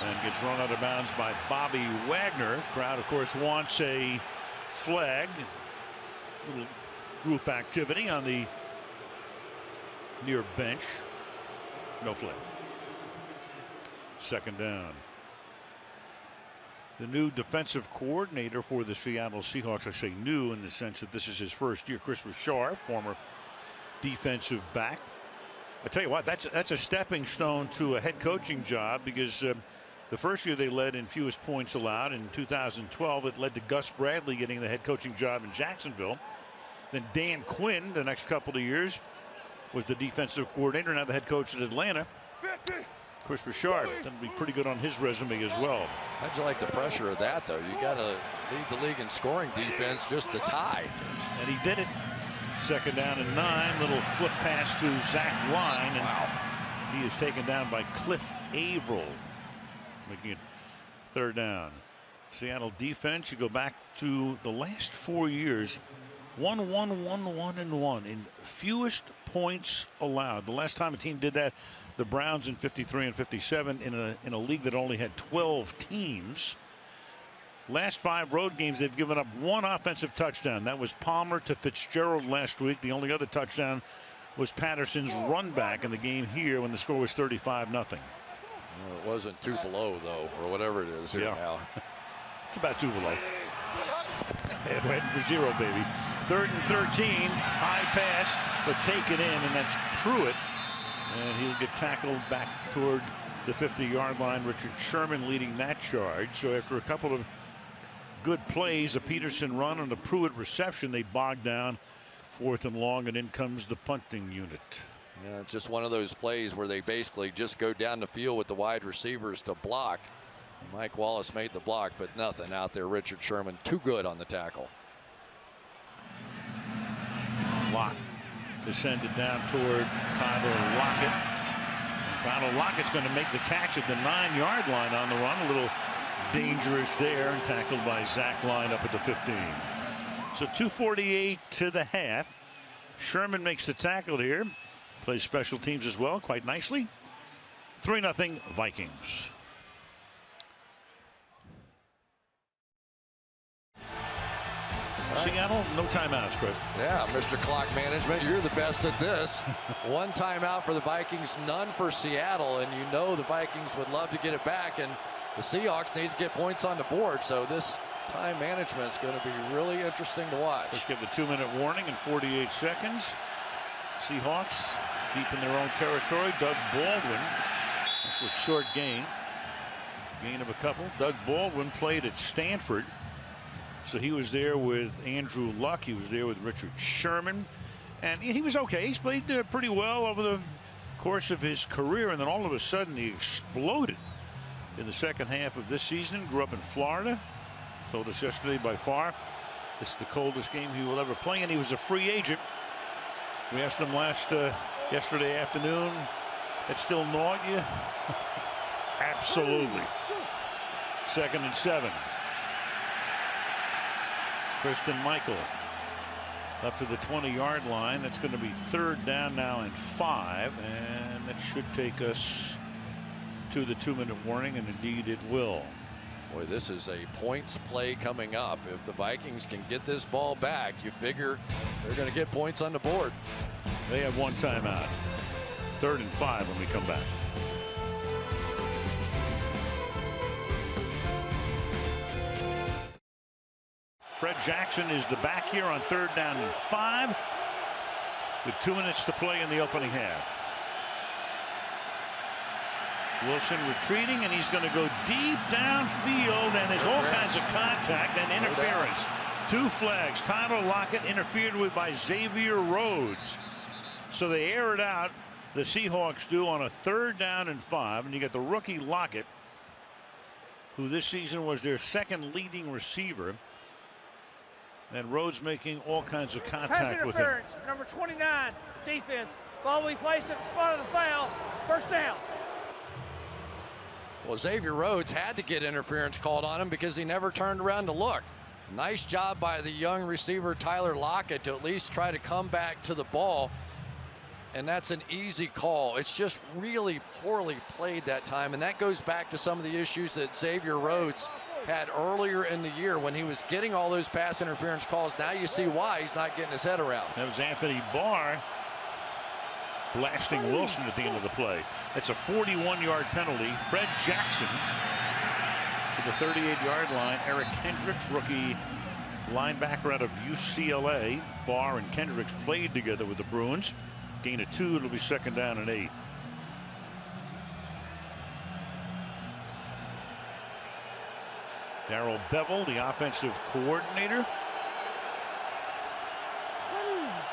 and gets run out of bounds by Bobby Wagner. Crowd, of course, wants a flag. Little group activity on the near bench. No flag. 2nd down. the new defensive coordinator for the Seattle Seahawks. I say new in the sense that this is his first year. Chris Richard, former defensive back. I tell you what, that's a stepping stone to a head coaching job, because the first year they led in fewest points allowed. In 2012, it led to Gus Bradley getting the head coaching job in Jacksonville. Then Dan Quinn, the next couple of years, was the defensive coordinator, now the head coach at Atlanta. Chris Richard, that'll be pretty good on his resume as well. How'd you like the pressure of that, though? You got to lead the league in scoring defense just to tie. And he did it. 2nd down and 9. Little flip pass to Zach Line, and wow, he is taken down by Cliff Averill, making it 3rd down. Seattle defense, you go back to the last 4 years, 1-1-1-1-1 in fewest points allowed. The last time a team did that, the Browns in 53 and 57 in a league that only had 12 teams. Last 5 road games, they've given up 1 offensive touchdown. That was Palmer to Fitzgerald last week. The only other touchdown was Patterson's run back in the game here when the score was 35-0. Well, it wasn't 2 below, though, or whatever it is here now. It's about 2 below. And we're heading for 0, baby. 3rd and 13. High pass, but taken in, and that's Pruitt. And he'll get tackled back toward the 50-yard line. Richard Sherman leading that charge. So after a couple of good plays, a Peterson run and a Pruitt reception, they bogged down 4th and long, and in comes the punting unit. Yeah, just one of those plays where they basically just go down the field with the wide receivers to block. Mike Wallace made the block, but nothing out there. Richard Sherman too good on the tackle. Locke to send it down toward Tyler Lockett. And Tyler Lockett's going to make the catch at the 9-yard line on the run. A little dangerous there, and tackled by Zach Line up at the 15. So 2:48 to the half. Sherman makes the tackle here. Plays special teams as well quite nicely. 3-0 Vikings. Seattle, no timeouts, Chris. Yeah, Mr. Clock Management, you're the best at this. 1 timeout for the Vikings, none for Seattle, and you know the Vikings would love to get it back, and the Seahawks need to get points on the board, so this time management is going to be really interesting to watch. Let's give the 2-minute warning in 48 seconds. Seahawks deep in their own territory. Doug Baldwin, that's a short gain of a couple. Doug Baldwin played at Stanford. So he was there with Andrew Luck. He was there with Richard Sherman. And he was okay. He's played pretty well over the course of his career. And then all of a sudden he exploded in the second half of this season. Grew up in Florida. Told us yesterday by far this is the coldest game he will ever play. And he was a free agent. We asked him yesterday afternoon. That still gnawed you? Absolutely. 2nd and 7. Kristen Michael up to the 20-yard line. That's going to be 3rd down now and 5, and that should take us to the 2-minute warning, and indeed it will. Boy, this is a points play coming up. If the Vikings can get this ball back, you figure they're going to get points on the board. They have 1 timeout. 3rd and 5 when we come back. Fred Jackson is the back here on 3rd down and 5 with 2 minutes to play in the opening half. Wilson retreating, and he's going to go deep downfield, and there's all kinds of contact and interference. 2 flags. Tyler Lockett interfered with by Xavier Rhodes. So they air it out. The Seahawks do on a 3rd down and 5, and you get the rookie Lockett, who this season was their 2nd leading receiver. And Rhodes making all kinds of contact with him. Number 29, defense. Ball we placed at the spot of the foul. 1st down. Well, Xavier Rhodes had to get interference called on him because he never turned around to look. Nice job by the young receiver Tyler Lockett to at least try to come back to the ball. And that's an easy call. It's just really poorly played that time. And that goes back to some of the issues that Xavier Rhodes had earlier in the year when he was getting all those pass interference calls. Now you see why he's not getting his head around. That was Anthony Barr blasting Wilson at the end of the play. It's a 41-yard penalty. Fred Jackson to the 38-yard line. Eric Kendricks, rookie linebacker out of UCLA. Barr and Kendricks played together with the Bruins. Gain of 2. It'll be 2nd down and 8. Darrell Bevel, the offensive coordinator,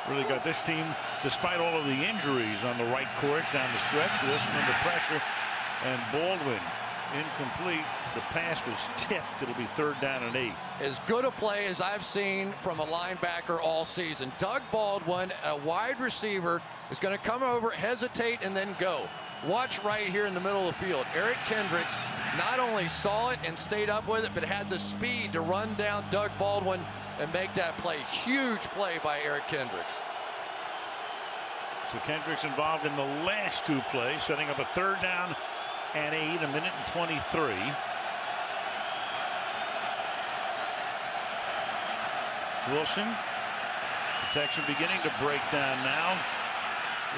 really got this team, despite all of the injuries, on the right course down the stretch. Wilson under pressure, and Baldwin incomplete. The pass was tipped. It'll be 3rd down and 8. As good a play as I've seen from a linebacker all season. Doug Baldwin, a wide receiver, is going to come over, hesitate, and then go. Watch right here in the middle of the field. Eric Kendricks not only saw it and stayed up with it, but had the speed to run down Doug Baldwin and make that play. Huge play by Eric Kendricks. So Kendricks involved in the last 2 plays, setting up a 3rd down and 8, 1:23. Wilson, protection beginning to break down now.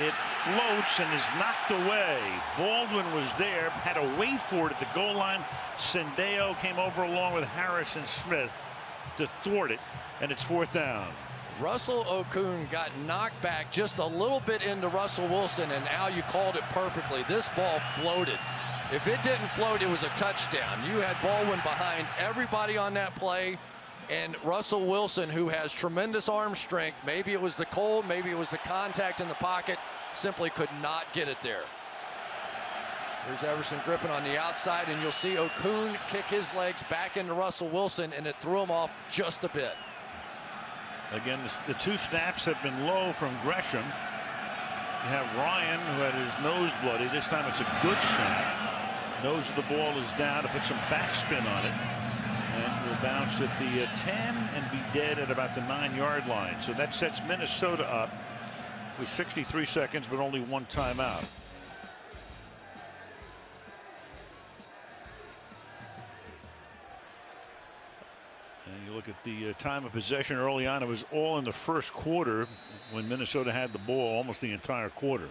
It floats and is knocked away. Baldwin was there, had to wait for it at the goal line. Sendeo came over along with Harris and Smith to thwart it, and it's 4th down. Russell Okung got knocked back just a little bit into Russell Wilson, and Al, you called it perfectly. This ball floated. If it didn't float, it was a touchdown. You had Baldwin behind everybody on that play, and Russell Wilson, who has tremendous arm strength, maybe it was the cold, maybe it was the contact in the pocket, simply could not get it there. There's Everson Griffin on the outside, and you'll see Okung kick his legs back into Russell Wilson, and it threw him off just a bit. Again, the 2 snaps have been low from Gresham. You have Ryan, who had his nose bloody. This time it's a good snap. Nose of the ball is down to put some backspin on it. And will bounce at the 10 and be dead at about the 9-yard line. So that sets Minnesota up with 63 seconds, but only 1 timeout. And you look at the time of possession early on. It was all in the first quarter when Minnesota had the ball, almost the entire quarter.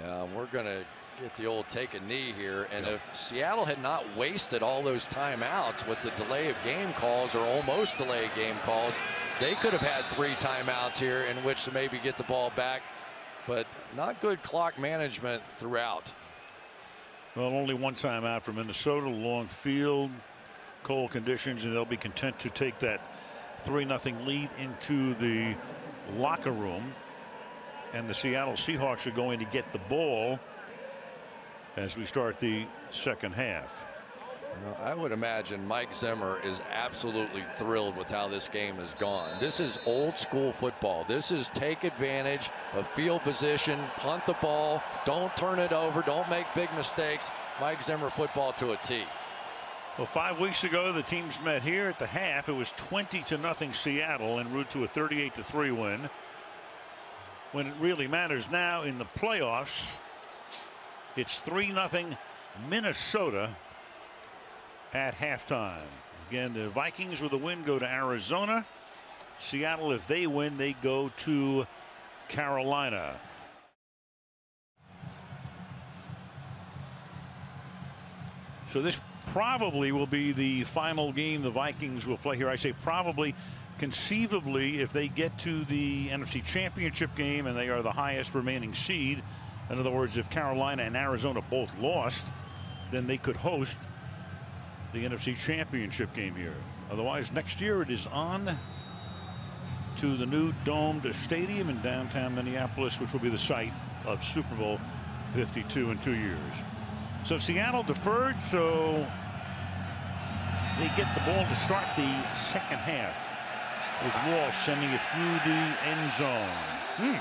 Yeah, we're going to get the old take a knee here, and if Seattle had not wasted all those timeouts with the delay of game calls, or almost delay of game calls, they could have had 3 timeouts here in which to maybe get the ball back, but not good clock management throughout. Well, only 1 timeout for Minnesota. Long field, cold conditions, and they'll be content to take that 3-0 lead into the locker room. And the Seattle Seahawks are going to get the ball as we start the second half. Well, I would imagine Mike Zimmer is absolutely thrilled with how this game has gone. This is old school football. This is take advantage of field position, punt the ball, don't turn it over, don't make big mistakes. Mike Zimmer football to a T. Well, 5 weeks ago, the teams met here at the half. It was 20-0 Seattle en route to a 38-3 win. When it really matters now in the playoffs, it's 3-0 Minnesota at halftime. Again, the Vikings with a win go to Arizona. Seattle, if they win, they go to Carolina. So this probably will be the final game the Vikings will play here. I say probably. Conceivably, if they get to the NFC Championship game and they are the highest remaining seed, in other words, if Carolina and Arizona both lost, then they could host the NFC Championship game here. Otherwise, next year it is on to the new domed stadium in downtown Minneapolis, which will be the site of Super Bowl 52 in 2 years. So Seattle deferred, so they get the ball to start the second half, with Walsh sending it through the end zone.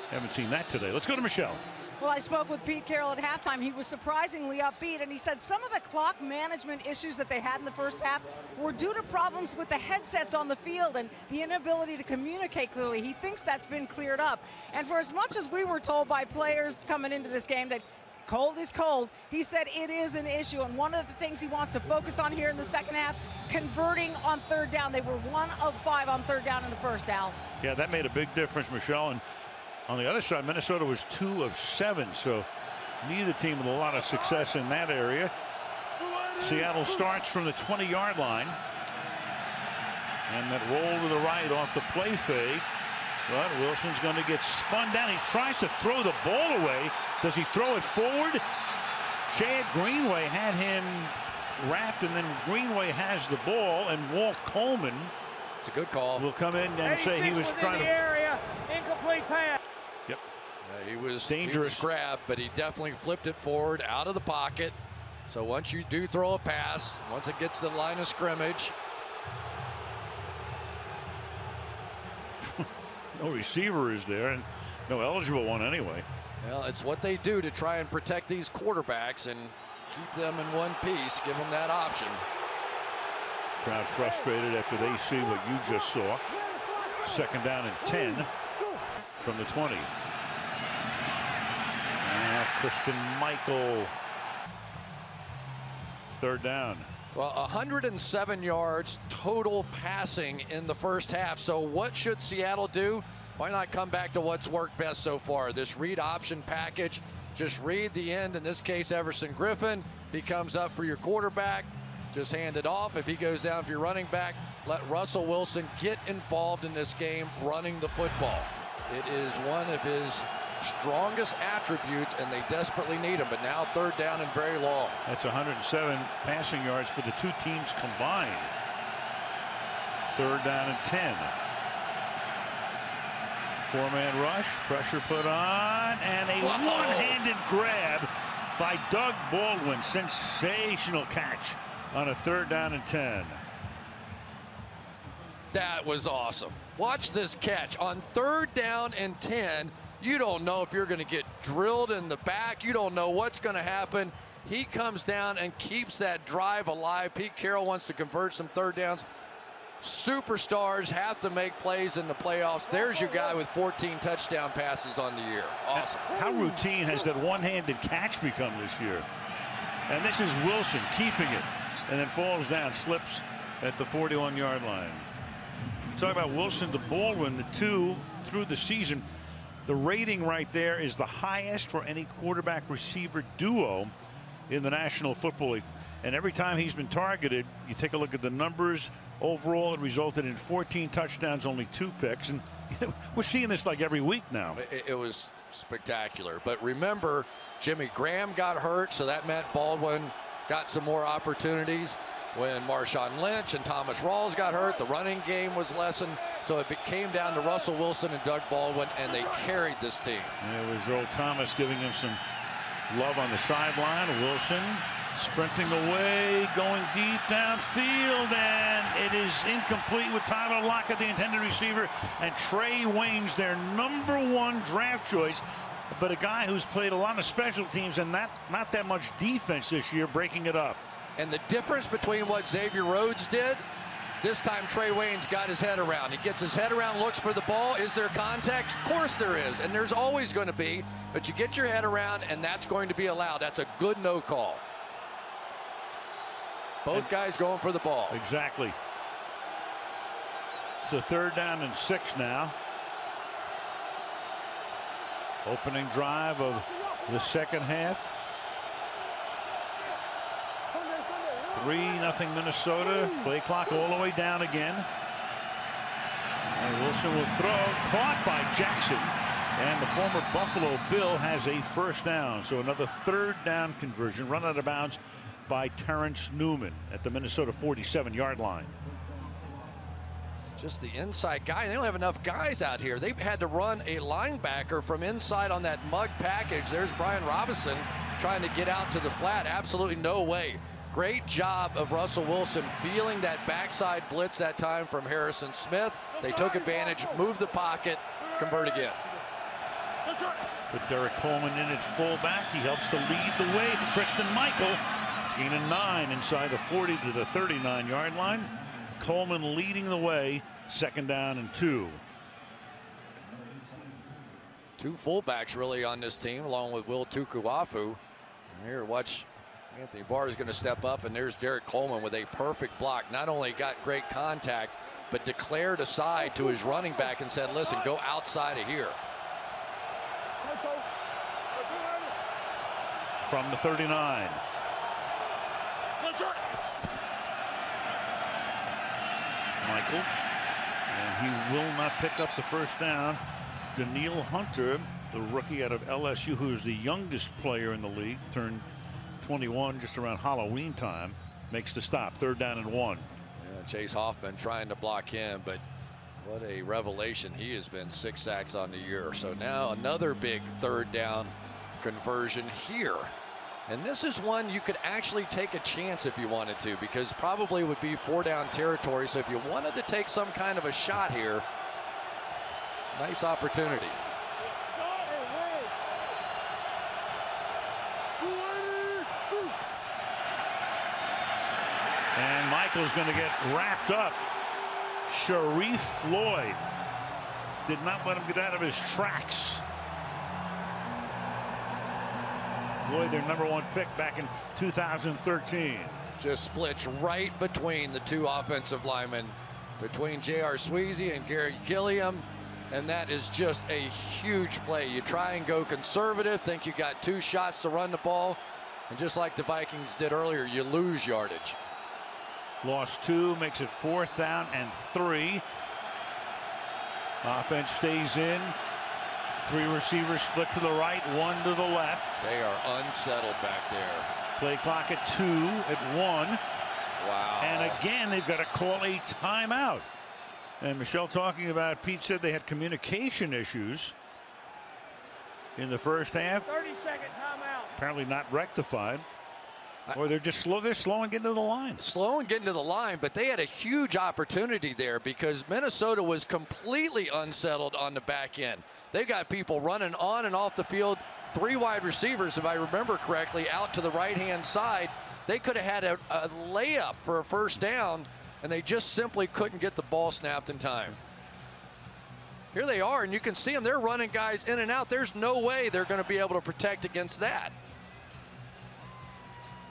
Haven't seen that today. Let's go to Michelle. Well, I spoke with Pete Carroll at halftime. He was surprisingly upbeat, and he said some of the clock management issues that they had in the first half were due to problems with the headsets on the field and the inability to communicate clearly. He thinks that's been cleared up. And for as much as we were told by players coming into this game that cold is cold, he said it is an issue, and one of the things he wants to focus on here in the second half, converting on third down. They were 1 of 5 on third down in the first, Al. Yeah, that made a big difference, Michelle. And on the other side, Minnesota was 2 of 7, so neither team with a lot of success in that area. Seattle starts from the 20-yard line. And that roll to the right off the play fake. But Wilson's going to get spun down. He tries to throw the ball away. Does he throw it forward? Chad Greenway had him wrapped, and then Greenway has the ball, and Walt Coleman, it's a good call, will come in and say he was trying to. Area, incomplete pass. Yep. He was dangerous. He was grabbed, but he definitely flipped it forward out of the pocket. So once you do throw a pass, once it gets to the line of scrimmage. No receiver is there, and no eligible one anyway. Well, it's what they do to try and protect these quarterbacks and keep them in one piece, give them that option. Crowd frustrated after they see what you just saw. Second down and 10 from the 20. Now Christian Michael. Third down. Well, 107 yards total passing in the first half. So what should Seattle do? Why not come back to what's worked best so far? This read option package. Just read the end. In this case, Everson Griffin. If he comes up for your quarterback, just hand it off. If he goes down for your running back, let Russell Wilson get involved in this game running the football. It is one of his strongest attributes, and they desperately need him. But now third down and very long. That's 107 passing yards for the two teams combined. Third down and 10. Four-man rush, pressure put on, and a one-handed grab by Doug Baldwin. Sensational catch on a third down and 10. That was awesome. Watch this catch on third down and 10. You don't know if you're going to get drilled in the back. You don't know what's going to happen. He comes down and keeps that drive alive. Pete Carroll wants to convert some third downs. Superstars have to make plays in the playoffs. There's your guy with 14 touchdown passes on the year. Awesome. How routine has that one-handed catch become this year? And this is Wilson keeping it, and then falls down, slips at the 41-yard line. Talk about Wilson to Baldwin, the two through the season. The rating right there is the highest for any quarterback receiver duo in the National Football League. And every time he's been targeted, you take a look at the numbers. Overall, it resulted in 14 touchdowns, only 2 picks. And we're seeing this like every week now. It was spectacular. But remember, Jimmy Graham got hurt, so that meant Baldwin got some more opportunities. When Marshawn Lynch and Thomas Rawls got hurt, the running game was lessened. So it came down to Russell Wilson and Doug Baldwin, and they carried this team. And it was Earl Thomas giving him some love on the sideline. Wilson sprinting away, going deep downfield, and it is incomplete with Tyler Lockett, the intended receiver, and Trey Waynes, their #1 draft choice, but a guy who's played a lot of special teams and not that much defense this year, breaking it up. And the difference between what Xavier Rhodes did, this time Trey Waynes got his head around. He gets his head around, looks for the ball. Is there contact? Of course there is, and there's always going to be, but you get your head around, and that's going to be allowed. That's a good no call. Both guys going for the ball. Exactly. So third down and 6 now. Opening drive of the second half. 3-0 Minnesota. Play clock all the way down again. And Wilson will throw. Caught by Jackson. And the former Buffalo Bill has a first down. So another third down conversion. Run out of bounds by Terrence Newman at the Minnesota 47-yard line. Just the inside guy. They don't have enough guys out here. They had to run a linebacker from inside on that mug package. There's Brian Robinson trying to get out to the flat. Absolutely no way. Great job of Russell Wilson feeling that backside blitz that time from Harrison Smith. They took advantage, moved the pocket, convert again. With Derek Coleman in at fullback, he helps to lead the way for Christian Michael. It's gain of 9 inside the 40 to the 39-yard line. Coleman leading the way, second down and 2. Two fullbacks really on this team, along with Will Tukuafu. And here, watch. Anthony Barr is going to step up, and there's Derek Coleman with a perfect block. Not only got great contact, but declared a side to his running back and said, listen, go outside of here. From the 39. Michael. And he will not pick up the first down. Daniil Hunter, the rookie out of LSU, who is the youngest player in the league, turned 21 just around Halloween time, makes the stop. 3rd down and 1. Yeah, Chase Hoffman trying to block him, but what a revelation he has been. 6 sacks on the year. So now another big 3rd down conversion here. And this is one you could actually take a chance if you wanted to, because probably would be 4 down territory. So if you wanted to take some kind of a shot here, nice opportunity. And Michael's going to get wrapped up. Sharif Floyd did not let him get out of his tracks. Floyd, their #1 pick back in 2013. Just splits right between the 2 offensive linemen, between J.R. Sweezy and Garrett Gilliam. And that is just a huge play. You try and go conservative, think you got 2 shots to run the ball, and just like the Vikings did earlier, you lose yardage. Lost 2, makes it 4th down and 3. Offense stays in. 3 receivers split to the right, 1 to the left. They are unsettled back there. Play clock at 2, at 1. Wow. And again, they've got to call a timeout. And Michelle talking about, Pete said they had communication issues in the first half. 30-second timeout. Apparently not rectified. Or they're just slow. They're slowing getting to the line. Slow and getting to the line, but they had a huge opportunity there because Minnesota was completely unsettled on the back end. They got people running on and off the field. 3 wide receivers, if I remember correctly, out to the right-hand side. They could have had a layup for a 1st down, and they just simply couldn't get the ball snapped in time. Here they are, and you can see them. They're running guys in and out. There's no way they're going to be able to protect against that.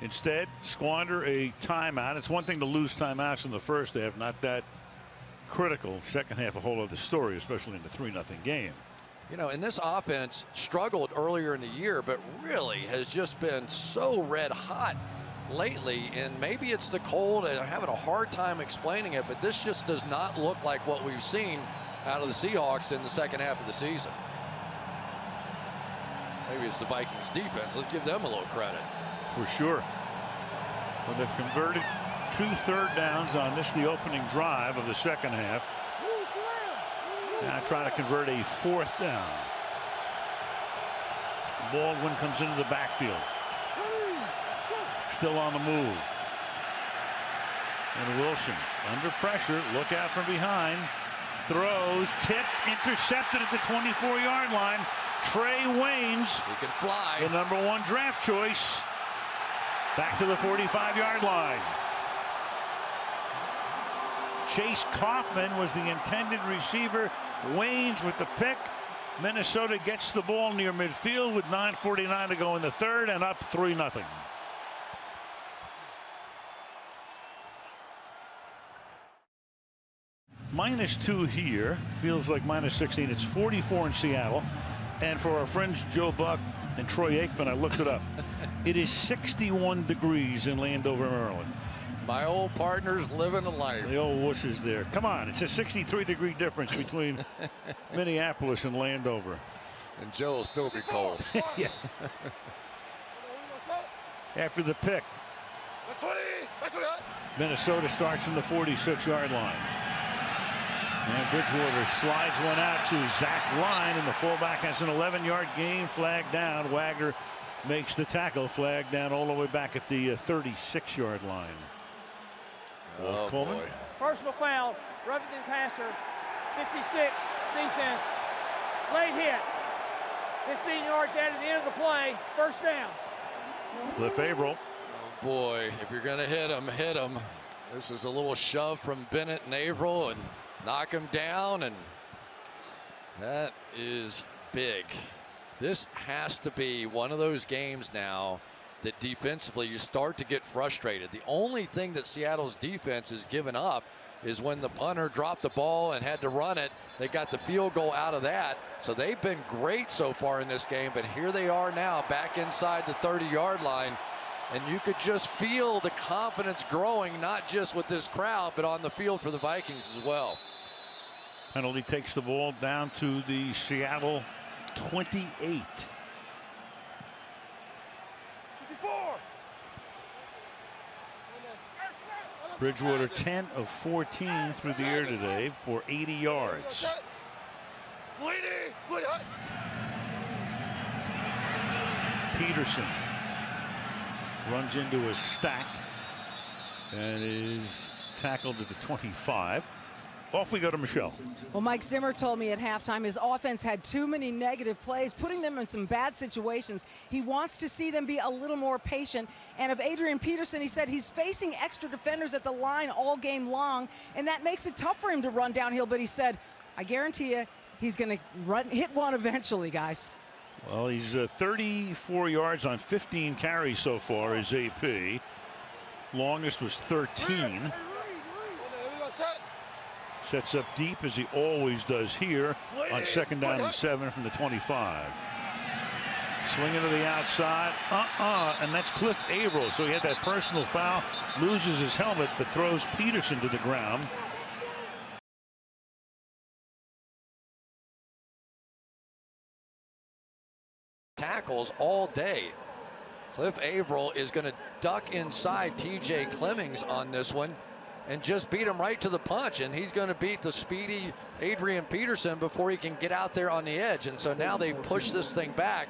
Instead, squander a timeout. It's one thing to lose timeouts in the first half, not that critical. Second half, a whole other story, especially in the 3-0 game. You know, and this offense struggled earlier in the year, but really has just been so red hot lately. And maybe it's the cold, and I'm having a hard time explaining it, but this just does not look like what we've seen out of the Seahawks in the second half of the season. Maybe it's the Vikings defense. Let's give them a little credit. For sure. Well, they've converted 2 3rd downs on this, the opening drive of the second half. Now trying to convert a 4th down. Baldwin comes into the backfield. Still on the move. And Wilson under pressure. Look out from behind. Throws, tip, intercepted at the 24-yard line. Trey Waynes, he can fly. The #1 draft choice. Back to the 45-yard line. Chase Kaufman was the intended receiver. Waynes with the pick. Minnesota gets the ball near midfield with 9:49 to go in the 3rd and up 3-0. -2 here. Feels like -16. It's 44 in Seattle. And for our friends Joe Buck and Troy Aikman, I looked it up. It is 61 degrees in Landover, Maryland. My old partner's living a life. The old wuss is there. Come on, it's a 63-degree difference between Minneapolis and Landover. And Joe will still be cold. Yeah. After the pick, Minnesota starts from the 46-yard line. And Bridgewater slides one out to Zach Line, and the fullback has an 11-yard gain. Flag down. Wagner makes the tackle. Flag down all the way back at the 36-yard line. Oh, Coleman. boy. Personal foul, roughing the passer, 56, defense, late hit, 15 yards out of the end of the play, 1st down. Cliff Averill. Oh boy, if you're going to hit him, hit him. This is a little shove from Bennett and Averill and knock him down, and that is big. This has to be one of those games now that defensively you start to get frustrated. The only thing that Seattle's defense has given up is when the punter dropped the ball and had to run it. They got the field goal out of that. So they've been great so far in this game, but here they are now back inside the 30-yard line. And you could just feel the confidence growing, not just with this crowd, but on the field for the Vikings as well. Penalty takes the ball down to the Seattle 28. Bridgewater 10 of 14 through the air today for 80 yards. Peterson runs into a stack and is tackled at the 25. Off we go to Michelle. Well, Mike Zimmer told me at halftime his offense had too many negative plays, putting them in some bad situations. He wants to see them be a little more patient. And of Adrian Peterson, he said he's facing extra defenders at the line all game long, and that makes it tough for him to run downhill. But he said, I guarantee you, he's going to hit one eventually, guys. Well, he's 34 yards on 15 carries so far is AP. Longest was 13. Sets up deep as he always does here on 2nd down and 7 from the 25. Swinging to the outside, and that's Cliff Averill. So he had that personal foul, loses his helmet, but throws Peterson to the ground. Tackles all day. Cliff Averill is going to duck inside TJ Clemmings on this one and just beat him right to the punch, and he's going to beat the speedy Adrian Peterson before he can get out there on the edge. And so now they push this thing back,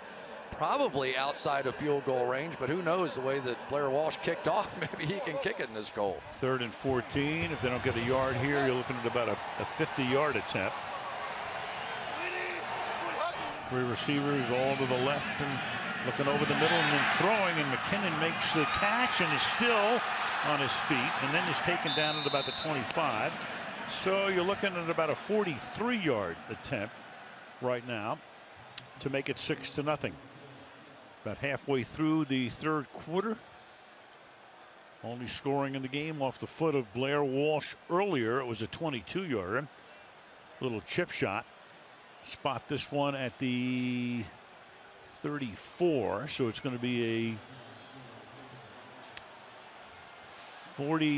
probably outside of field goal range, but who knows, the way that Blair Walsh kicked off, maybe he can kick it in this goal. 3rd and 14. If they don't get a yard here, you're looking at about a 50-yard attempt. 3 receivers all to the left and looking over the middle and then throwing, and McKinnon makes the catch and is still on his feet and then is taken down at about the 25. So you're looking at about a 43-yard attempt right now to make it 6-0. About halfway through the 3rd quarter. Only scoring in the game off the foot of Blair Walsh earlier. It was a 22-yarder. Little chip shot. Spot this one at the 34, so it's going to be a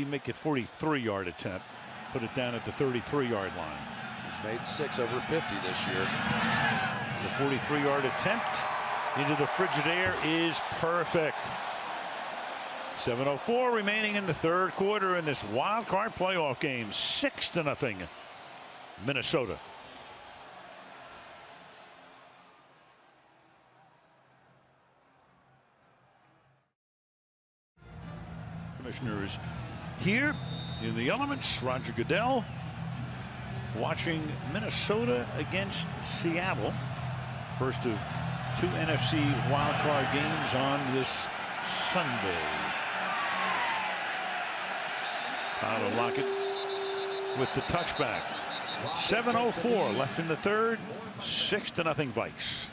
make it 43-yard attempt. Put it down at the 33-yard line. He's made 6 over 50 this year. The 43-yard attempt into the Frigidaire is perfect. 7:04 remaining in the 3rd quarter in this wild card playoff game. 6-0 Minnesota. Commissioners here in the elements. Roger Goodell watching Minnesota against Seattle. First of 2 NFC wildcard games on this Sunday. Tyler Lockett with the touchback. 7:04 left in the 3rd. 6-0 Vikes.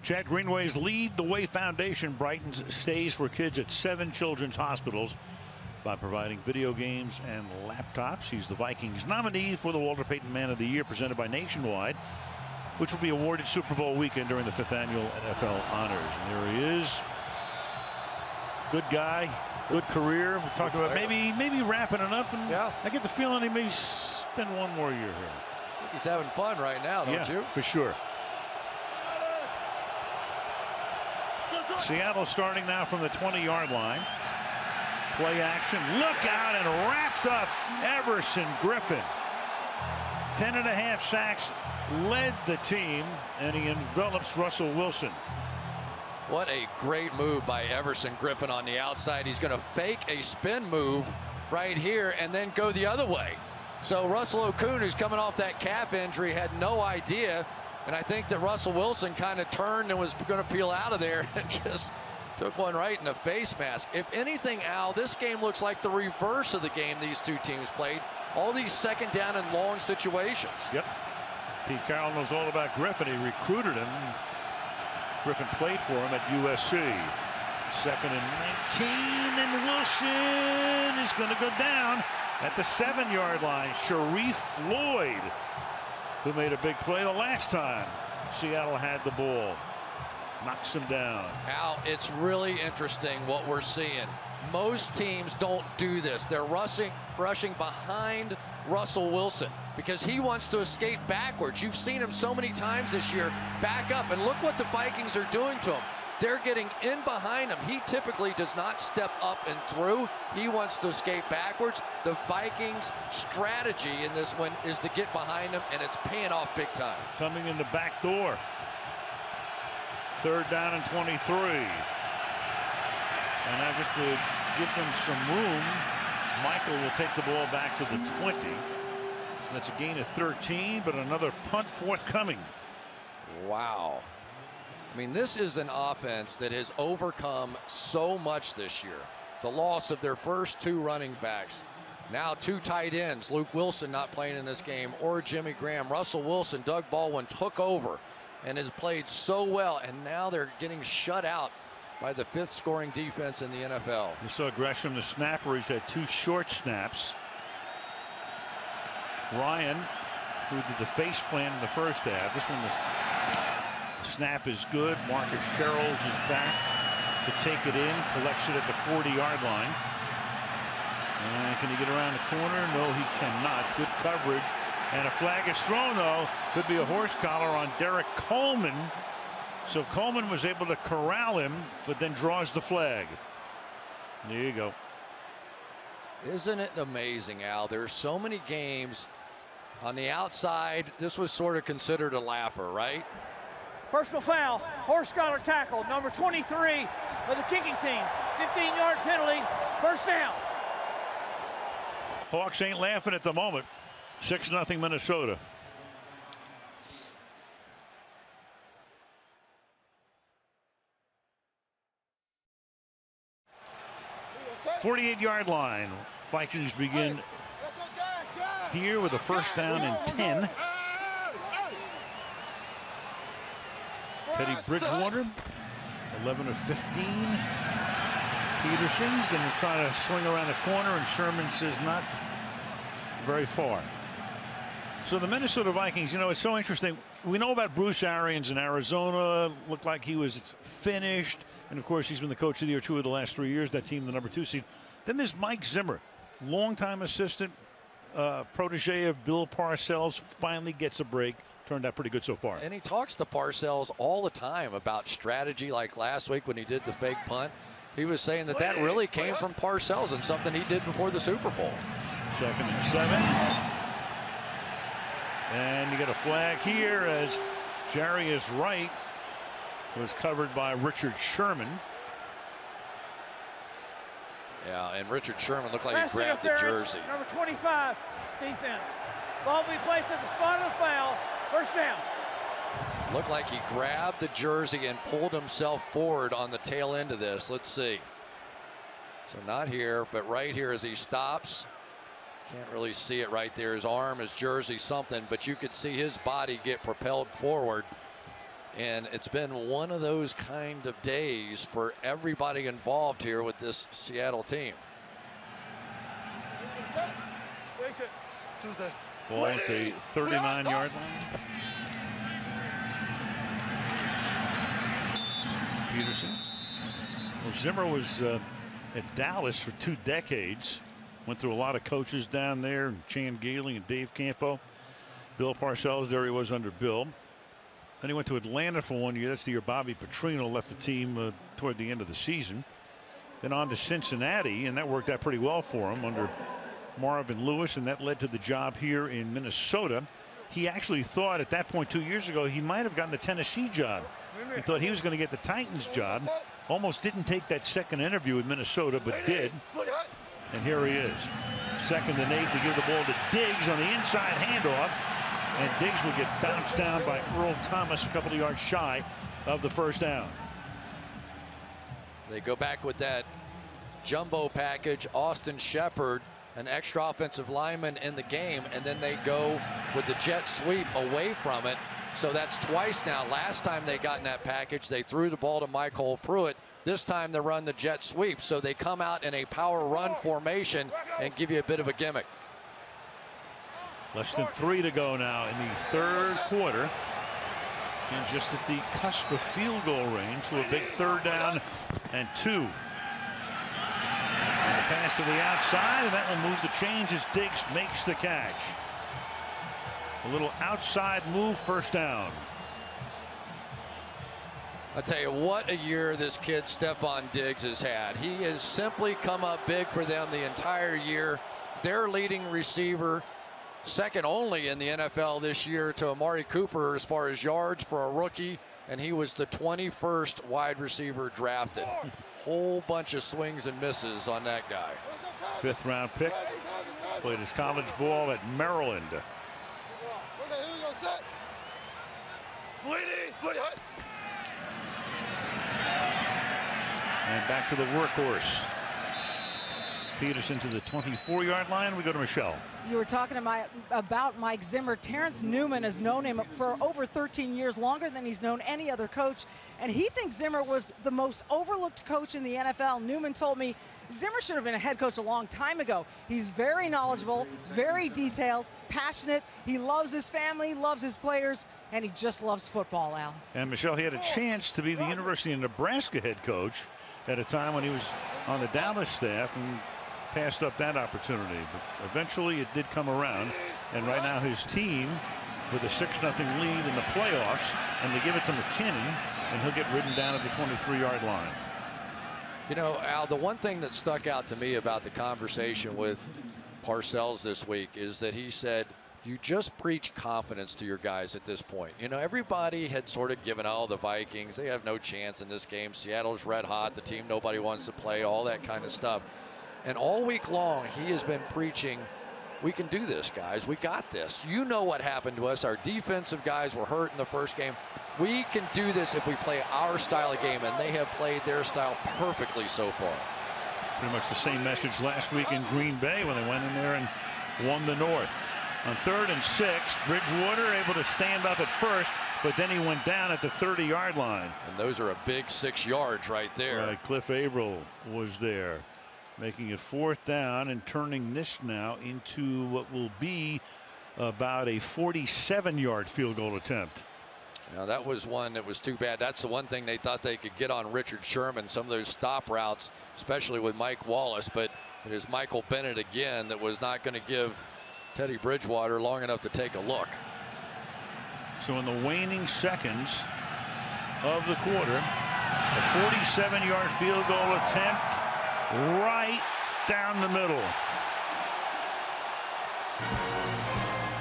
Chad Greenway's Lead the Way Foundation brightens stays for kids at 7 children's hospitals by providing video games and laptops. He's the Vikings nominee for the Walter Payton Man of the Year presented by Nationwide, which will be awarded Super Bowl weekend during the 5th annual NFL Honors. And there he is. Good guy, good career. We talked about maybe wrapping it up, and yeah, I get the feeling he may spend one more year here. He's having fun right now, don't you? For sure. Seattle starting now from the 20-yard line. Play action. Look out, and wrapped up Everson Griffin. 10.5 sacks led the team, and he envelops Russell Wilson. What a great move by Everson Griffin on the outside. He's going to fake a spin move right here and then go the other way. So Russell Okung, who's coming off that calf injury, had no idea. And I think that Russell Wilson kind of turned and was going to peel out of there and just took one right in the face mask. If anything, Al, this game looks like the reverse of the game these two teams played. All these 2nd down and long situations. Yep. Pete Carroll knows all about Griffin. He recruited him. Griffin played for him at USC. 2nd and 19, and Wilson is going to go down at the 7-yard line. Sharif Floyd, who made a big play the last time Seattle had the ball. knocks him down. Al, it's really interesting what we're seeing. Most teams don't do this. They're rushing behind Russell Wilson because he wants to escape backwards. You've seen him so many times this year back up, and look what the Vikings are doing to him. They're getting in behind him. He typically does not step up and through. He wants to escape backwards. The Vikings' strategy in this one is to get behind him, and it's paying off big time. Coming in the back door. 3rd down and 23. And now just to give them some room, Michael will take the ball back to the 20. So that's a gain of 13, but another punt forthcoming. Wow. I mean, this is an offense that has overcome so much this year. The loss of their first 2 running backs. Now 2 tight ends. Luke Wilson not playing in this game, or Jimmy Graham. Russell Wilson, Doug Baldwin took over and has played so well, and now they're getting shut out by the 5th scoring defense in the NFL. You saw Gresham, the snapper. He's had 2 short snaps. Ryan, who did the face plant in the first half. This one, the snap is good. Marcus Sherrills is back to take it in, collects it at the 40-yard line. And can he get around the corner? No, he cannot. Good coverage. And a flag is thrown, though. Could be a horse collar on Derek Coleman. So Coleman was able to corral him, but then draws the flag. There you go. Isn't it amazing, Al? There's so many games on the outside. This was sort of considered a laugher, right? Personal foul, horse collar tackle, number 23 of the kicking team. 15-yard penalty, 1st down. Hawks ain't laughing at the moment. 6-0 Minnesota. .48-yard line. Vikings begin here with a 1st down and 10. Teddy Bridgewater, 11 of 15. Peterson's going to try to swing around the corner, and Sherman says not very far. So the Minnesota Vikings, you know, it's so interesting. We know about Bruce Arians in Arizona. Looked like he was finished. And, of course, he's been the coach of the year 2 of the last 3 years. That team, the number 2 seed. Then there's Mike Zimmer, longtime assistant, protege of Bill Parcells, finally gets a break. Turned out pretty good so far. And he talks to Parcells all the time about strategy, like last week when he did the fake punt. He was saying that that really came from Parcells and something he did before the Super Bowl. 2nd and 7. And you get a flag here as Jarius Wright was covered by Richard Sherman. Yeah, and Richard Sherman looked like he grabbed the jersey. Number 25, defense. Ball will be placed at the spot of the foul. 1st down. Looked like he grabbed the jersey and pulled himself forward on the tail end of this. Let's see. So not here, but right here as he stops. Can't really see it right there. His arm, his jersey, something, but you could see his body get propelled forward. And it's been one of those kind of days for everybody involved here with this Seattle team. Ball at the 39-yard line. Peterson. Well, Zimmer was at Dallas for 2 decades. Went through a lot of coaches down there, Chan Gailey and Dave Campo. Bill Parcells, there he was under Bill. Then he went to Atlanta for 1 year. That's the year Bobby Petrino left the team toward the end of the season. Then on to Cincinnati, and that worked out pretty well for him under Marvin Lewis, and that led to the job here in Minnesota. He actually thought at that point 2 years ago he might have gotten the Tennessee job. He thought he was going to get the Titans job. Almost didn't take that second interview with Minnesota, but did. And here he is. 2nd and 8 to give the ball to Diggs on the inside handoff. And Diggs will get bounced down by Earl Thomas a couple of yards shy of the 1st down. They go back with that jumbo package. Austin Shepard, an extra offensive lineman in the game, and then they go with the jet sweep away from it. So that's twice now. Last time they got in that package, they threw the ball to Michael Pruitt. This time they run the jet sweep. So they come out in a power run formation and give you a bit of a gimmick. Less than 3 to go now in the 3rd quarter. And just at the cusp of field goal range, so a big 3rd down and 2. And the pass to the outside, and that will move the change as Diggs makes the catch. A little outside move, 1st down. I tell you what, a year this kid Stephon Diggs has had. He has simply come up big for them the entire year. Their leading receiver, second only in the NFL this year to Amari Cooper as far as yards for a rookie, and he was the 21st wide receiver drafted. Whole bunch of swings and misses on that guy. 5th round pick. Played his college ball at Maryland. And back to the workhorse. Peterson to the 24-yard line. We go to Michelle. You were talking about Mike Zimmer. Terrence Newman has known him for over 13 years, longer than he's known any other coach. And he thinks Zimmer was the most overlooked coach in the NFL. Newman told me Zimmer should have been a head coach a long time ago. He's very knowledgeable, very detailed, passionate. He loves his family, loves his players, and he just loves football, Al. And Michelle, he had a chance to be the University of Nebraska head coach at a time when he was on the Dallas staff and passed up that opportunity. But eventually it did come around. And right now his team with a 6-0 lead in the playoffs, and they give it to McKinnon, and he'll get ridden down at the 23-yard line. You know, Al, the one thing that stuck out to me about the conversation with Parcells this week is that he said, you just preach confidence to your guys at this point. You know, everybody had sort of given, the Vikings, they have no chance in this game. Seattle's red hot, the team nobody wants to play, all that kind of stuff. And all week long, he has been preaching, we can do this, guys. We got this. You know what happened to us. Our defensive guys were hurt in the first game. We can do this if we play our style of game, and they have played their style perfectly so far. Pretty much the same message last week in Green Bay when they went in there and won the North. On 3rd and 6, Bridgewater able to stand up at first, but then he went down at the 30-yard line. And those are a big 6 yards right there. Right, Cliff Averill was there, making it 4th down and turning this now into what will be about a 47-yard field goal attempt. Now that was one that was too bad. That's the one thing they thought they could get on Richard Sherman, some of those stop routes, especially with Mike Wallace. But it is Michael Bennett again that was not going to give Teddy Bridgewater long enough to take a look. So in the waning seconds of the quarter, a 47-yard field goal attempt right down the middle.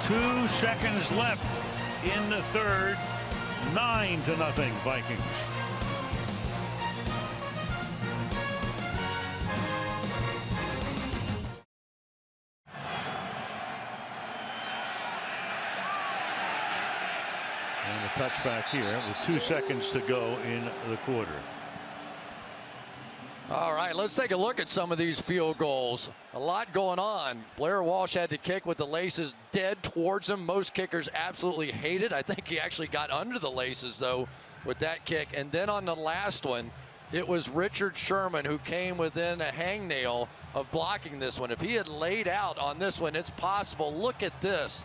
2 seconds left in the 3rd. 9-0 Vikings. And a touchback here with 2 seconds to go in the quarter. All right, let's take a look at some of these field goals. A lot going on. Blair Walsh had to kick with the laces dead towards him. Most kickers absolutely hate it. I think he actually got under the laces, though, with that kick. And then on the last one, it was Richard Sherman who came within a hangnail of blocking this one. If he had laid out on this one, it's possible. Look at this.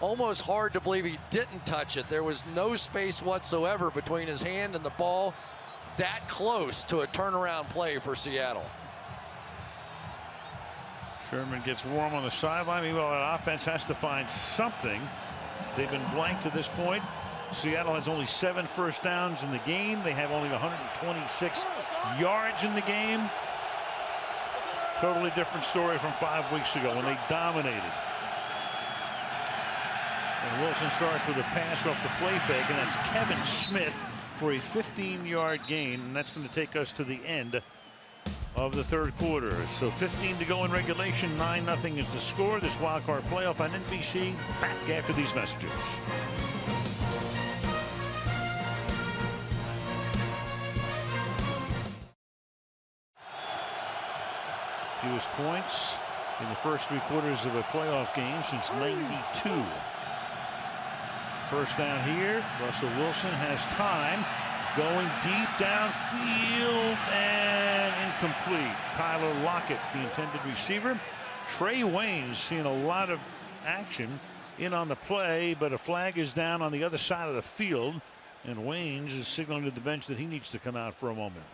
Almost hard to believe he didn't touch it. There was no space whatsoever between his hand and the ball. That close to a turnaround play for Seattle. Sherman gets warm on the sideline. Meanwhile, that offense has to find something. They've been blank to this point. Seattle has only 7 first downs in the game. They have only 126 yards in the game. Totally different story from 5 weeks ago when they dominated. And Wilson starts with a pass off the play fake, and that's Kevin Smith for a 15-yard gain, and that's going to take us to the end of the 3rd quarter. So 15 to go in regulation. 9-0 is the score. This wildcard playoff on NBC. Back after these messages. Fewest points in the first 3 quarters of a playoff game since '92. First down here. Russell Wilson has time. Going deep downfield and incomplete. Tyler Lockett, the intended receiver. Trey Wayne's seeing a lot of action in on the play, but a flag is down on the other side of the field, and Waynes is signaling to the bench that he needs to come out for a moment.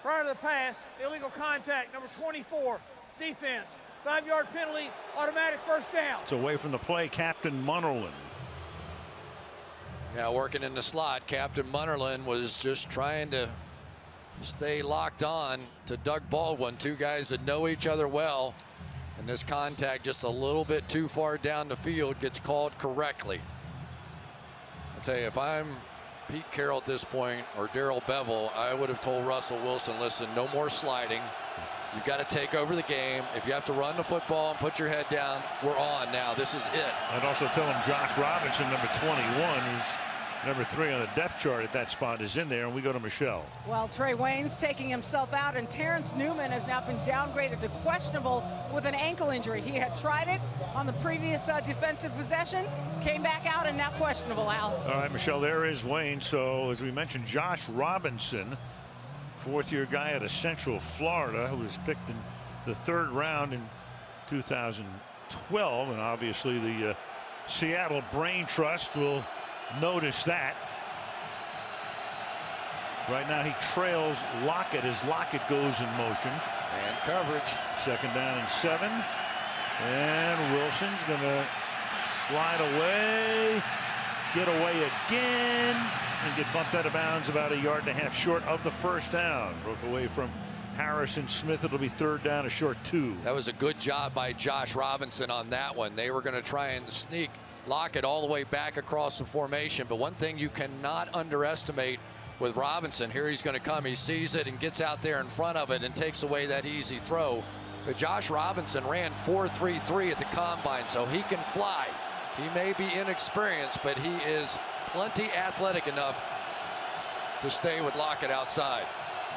Prior to the pass, illegal contact, number 24, defense. 5-yard penalty, automatic first down. It's away from the play, Captain Munnerlyn. Yeah, working in the slot, Captain Munnerlyn was just trying to stay locked on to Doug Baldwin, two guys that know each other well, and this contact just a little bit too far down the field gets called correctly. I'll tell you, if I'm Pete Carroll at this point, or Darrell Bevell, I would have told Russell Wilson, listen, no more sliding. You've got to take over the game. If you have to run the football and put your head down, we're on now. This is it. I'd also tell him Josh Robinson, number 21, who's number 3 on the depth chart at that spot, is in there, and we go to Michelle. Well, Trey Waynes taking himself out, and Terrence Newman has now been downgraded to questionable with an ankle injury. He had tried it on the previous defensive possession, came back out, and now questionable, Al. All right, Michelle, there is Wayne. So, as we mentioned, Josh Robinson, fourth-year guy out of Central Florida, who was picked in the 3rd round in 2012, and obviously the Seattle Brain Trust will notice that. Right now he trails Lockett as Lockett goes in motion. And coverage. 2nd down and 7. And Wilson's going to slide away, get away again, and get bumped out of bounds about 1.5 yards short of the first down. Broke away from Harrison Smith. It'll be 3rd down, a short 2. That was a good job by Josh Robinson on that one. They were going to try and sneak Lockett all the way back across the formation, but one thing you cannot underestimate with Robinson, here he's going to come, he sees it and gets out there in front of it and takes away that easy throw. But Josh Robinson ran 4.33 at the combine, so he can fly. He may be inexperienced, but he is plenty athletic enough to stay with Lockett outside.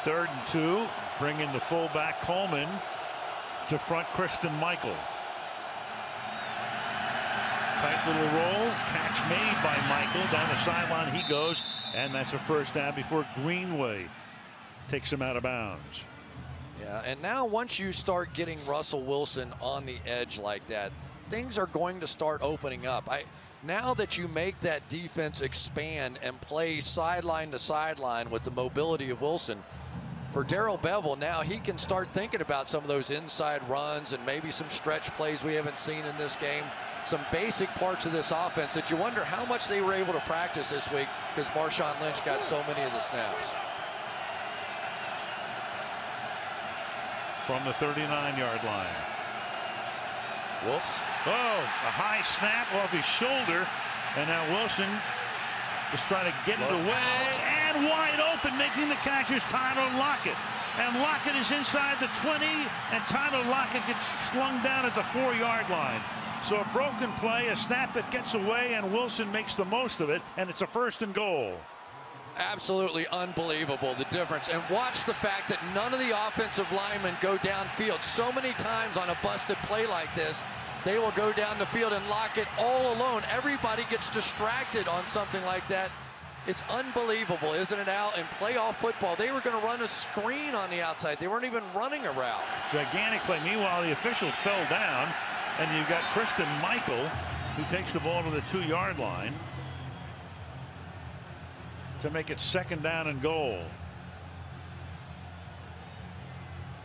3rd and 2, bring in the fullback Coleman to front Kristen Michael. Tight little roll, catch made by Michael. Down the sideline he goes, and that's a first down before Greenway takes him out of bounds. Yeah, and now once you start getting Russell Wilson on the edge like that, things are going to start opening up. Now that you make that defense expand and play sideline to sideline with the mobility of Wilson, for Darrell Bevell, now he can start thinking about some of those inside runs and maybe some stretch plays we haven't seen in this game. Some basic parts of this offense that you wonder how much they were able to practice this week because Marshawn Lynch got so many of the snaps. From the 39-yard line. Whoops. Oh, a high snap off his shoulder, and now Wilson just trying to get it away, and wide open, making the catch is Tyler Lockett. And Lockett is inside the 20, and Tyler Lockett gets slung down at the 4-yard line. So a broken play, a snap that gets away, and Wilson makes the most of it, and it's a 1st and goal. Absolutely unbelievable, the difference. And watch the fact that none of the offensive linemen go downfield. So many times on a busted play like this, they will go down the field and lock it all alone. Everybody gets distracted on something like that. It's unbelievable, isn't it, Al? In playoff football, they were going to run a screen on the outside. They weren't even running a route. Gigantic play. Meanwhile, the official fell down, and you've got Kristen Michael, who takes the ball to the 2-yard line to make it 2nd down and goal.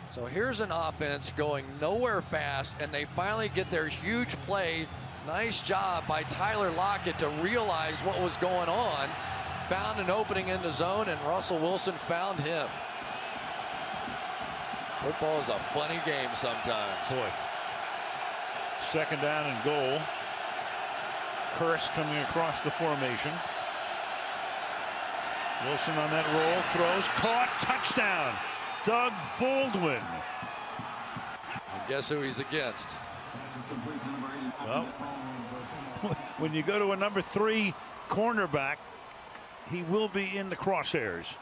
So here's an offense going nowhere fast, and they finally get their huge play. Nice job by Tyler Lockett to realize what was going on. Found an opening in the zone, and Russell Wilson found him. Football is a funny game sometimes. Boy. 2nd down and goal. Curse coming across the formation. Wilson on that roll, throws, caught, touchdown. Doug Baldwin. And guess who he's against? Well, when you go to a number 3 cornerback, he will be in the crosshairs.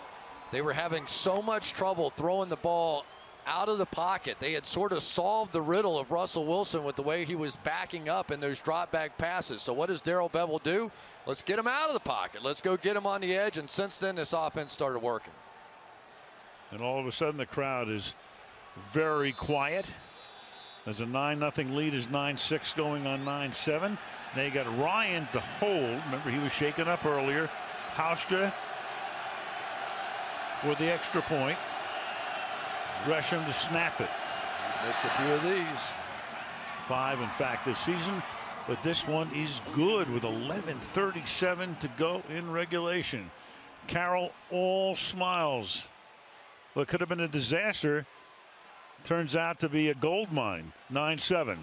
They were having so much trouble throwing the ball out of the pocket. They had sort of solved the riddle of Russell Wilson with the way he was backing up in those drop back passes. So what does Darrell Bevell do? Let's get him out of the pocket. Let's go get him on the edge. And since then, this offense started working. And all of a sudden, the crowd is very quiet As a 9-0 lead is 9-6 going on 9-7. Now you got Ryan to hold. Remember, he was shaken up earlier. Houstra for the extra point. Gresham to snap it. He's missed a few of these. 5, in fact, this season. But this one is good with 11:37 to go in regulation. Carroll all smiles. What could have been a disaster turns out to be a gold mine. 9-7.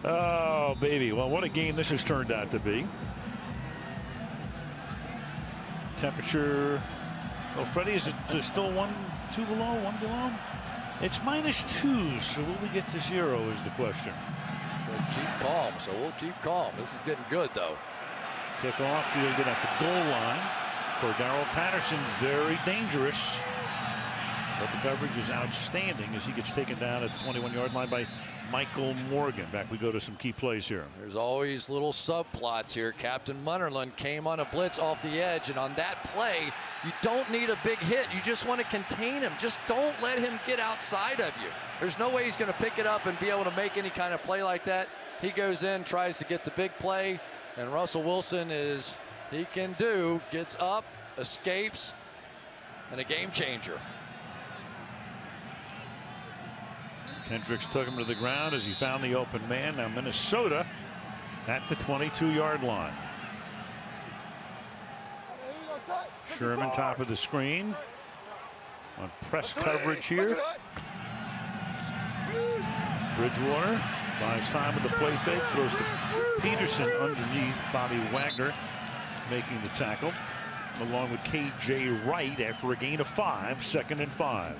Oh, baby. Well, what a game this has turned out to be. Temperature. Oh, Freddie, is it still 2 below, 1 below? It's -2, so will we get to 0 is the question. Says keep calm, so we'll keep calm. This is getting good, though. Kickoff fielded at the goal line. Cordero Patterson, very dangerous. But the coverage is outstanding as he gets taken down at the 21-yard line by Michael Morgan. Back we go to some key plays here. There's always little subplots here. Captain Munnerlyn came on a blitz off the edge, and on that play, you don't need a big hit. You just want to contain him. Just don't let him get outside of you. There's no way he's going to pick it up and be able to make any kind of play like that. He goes in, tries to get the big play, and Russell Wilson he can do, gets up, escapes, and a game changer. Kendricks took him to the ground as he found the open man. Now Minnesota at the 22-yard line. Sherman top of the screen on press coverage here. Bridgewater buys time with the play fake, throws to Peterson underneath. Bobby Wagner making the tackle along with KJ Wright after a gain of 5, 2nd and 5.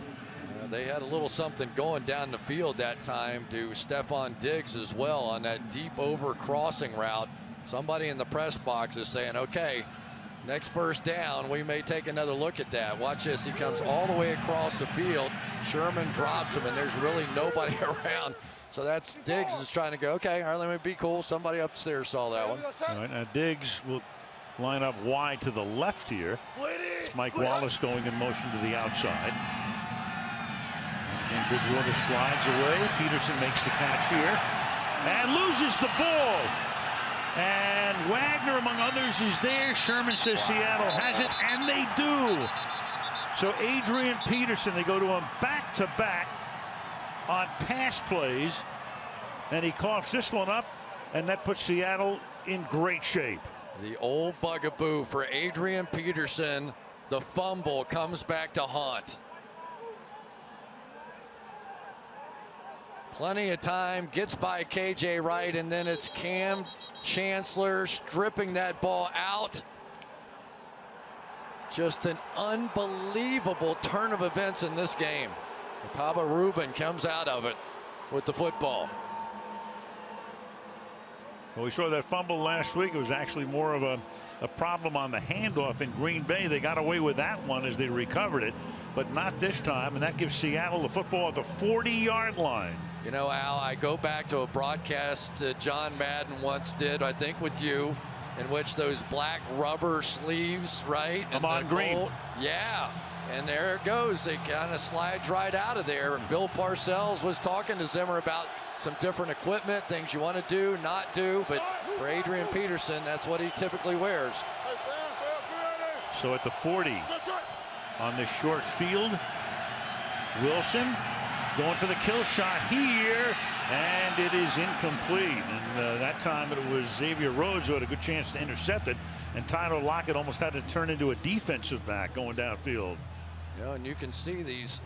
They had a little something going down the field that time to Stephon Diggs as well on that deep over crossing route. Somebody in the press box is saying, okay, next first down, we may take another look at that. Watch this. He comes all the way across the field. Sherman drops him, and there's really nobody around. So that's Diggs is trying to go, okay, all right, let me be cool. Somebody upstairs saw that one. All right, now Diggs will line up wide to the left here. It's Mike Wallace going in motion to the outside. And Bridgewater slides away. Peterson makes the catch here and loses the ball. And Wagner, among others, is there. Sherman says Seattle has it, and they do. So Adrian Peterson, they go to him back-to-back on pass plays, and he coughs this one up, and that puts Seattle in great shape. The old bugaboo for Adrian Peterson. The fumble comes back to haunt. Plenty of time, gets by KJ Wright, and then it's Cam Chancellor stripping that ball out. Just an unbelievable turn of events in this game. Taba Rubin comes out of it with the football. Well, we saw that fumble last week. It was actually more of a problem on the handoff in Green Bay. They got away with that one as they recovered it, but not this time, and that gives Seattle the football at the 40-yard line. You know, Al, I go back to a broadcast John Madden once did, I think with you, in which those black rubber sleeves, right? Amon Green. Yeah, and there it goes. It kind of slides right out of there. Bill Parcells was talking to Zimmer about some different equipment, things you want to do, not do, but for Adrian Peterson, that's what he typically wears. So at the 40 on this short field, Wilson going for the kill shot here, and it is incomplete. And that time it was Xavier Rhodes who had a good chance to intercept it, and Tyler Lockett almost had to turn into a defensive back going downfield. You know, and you can see these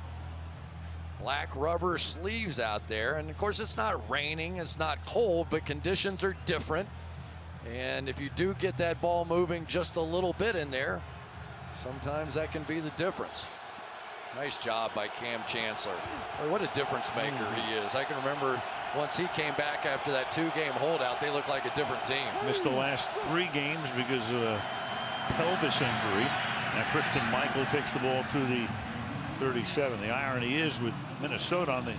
black rubber sleeves out there, and of course it's not raining, it's not cold, but conditions are different, and if you do get that ball moving just a little bit in there, sometimes that can be the difference. Nice job by Cam Chancellor. Boy, what a difference maker he is. I can remember once he came back after that 2-game holdout, they looked like a different team. Missed the last 3 games because of a pelvis injury. Now Christian Michael takes the ball to the 37. The irony is with Minnesota on the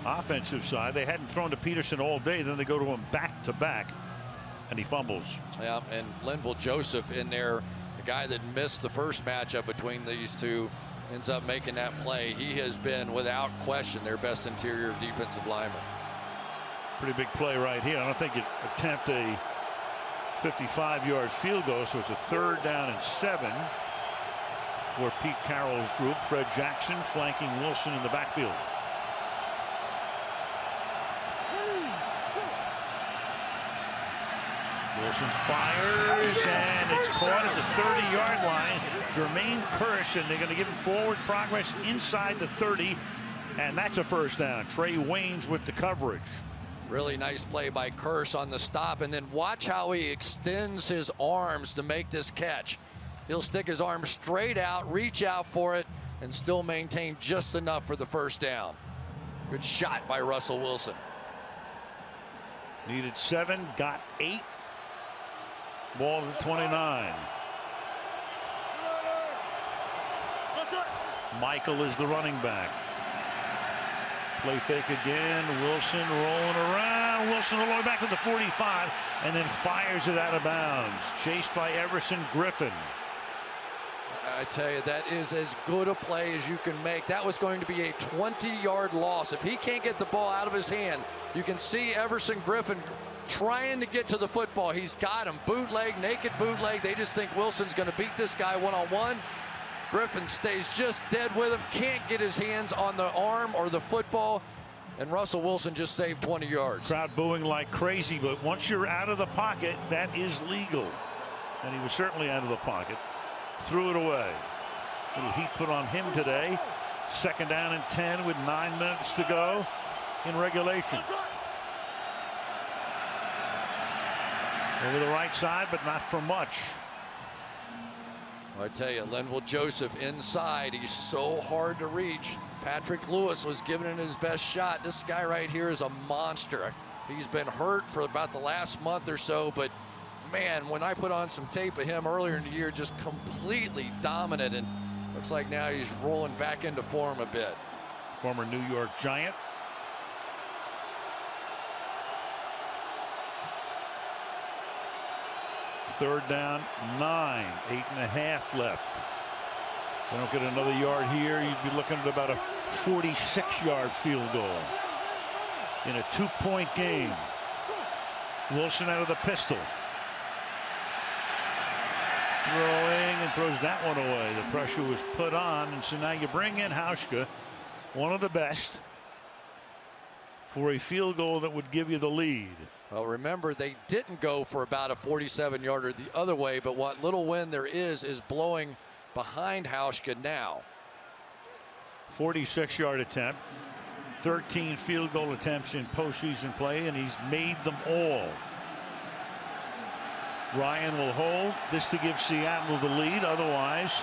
offensive side, they hadn't thrown to Peterson all day. Then they go to him back to back, and he fumbles. Yeah, and Linval Joseph in there guy that missed the first matchup between these two ends up making that play. He has been, without question, their best interior defensive lineman. Pretty big play right here. I don't think it attempt a 55-yard field goal, so it's a 3rd down and 7 for Pete Carroll's group. Fred Jackson flanking Wilson in the backfield. Wilson fires, and it's caught at the 30-yard line. Jermaine Kearse, and they're going to give him forward progress inside the 30, and that's a 1st down. Trey Waynes with the coverage. Really nice play by Kearse on the stop, and then watch how he extends his arms to make this catch. He'll stick his arm straight out, reach out for it, and still maintain just enough for the 1st down. Good shot by Russell Wilson. Needed 7, got 8. Ball to 29. Michael is the running back. Play fake again. Wilson rolling around. Wilson all the way back to the 45 and then fires it out of bounds. Chased by Everson Griffin. I tell you, that is as good a play as you can make. That was going to be a 20-yard loss. If he can't get the ball out of his hand, you can see Everson Griffin trying to get to the football. He's got him. Bootleg, naked bootleg. They just think Wilson's going to beat this guy one-on-one. Griffin stays just dead with him. Can't get his hands on the arm or the football. And Russell Wilson just saved 20 yards. Crowd booing like crazy, but once you're out of the pocket, that is legal. And he was certainly out of the pocket. Threw it away. Little heat put on him today. 2nd down and 10 with 9 minutes to go in regulation. Over the right side, but not for much. I tell you, Linval Joseph inside. He's so hard to reach. Patrick Lewis was giving it his best shot. This guy right here is a monster. He's been hurt for about the last month or so, but man, when I put on some tape of him earlier in the year, just completely dominant, and looks like now he's rolling back into form a bit. Former New York Giant. Third down, 9, 8.5 left. They don't get another yard here. You'd be looking at about a 46-yard field goal in a 2-point game. Wilson out of the pistol. Throwing and throws that one away. The pressure was put on, and so now you bring in Hauschka, one of the best, for a field goal that would give you the lead. Well, remember, they didn't go for about a 47-yarder the other way, but what little wind there is blowing behind Hauschka now. 46-yard attempt, 13 field goal attempts in postseason play, and he's made them all. Ryan will hold this to give Seattle the lead. Otherwise,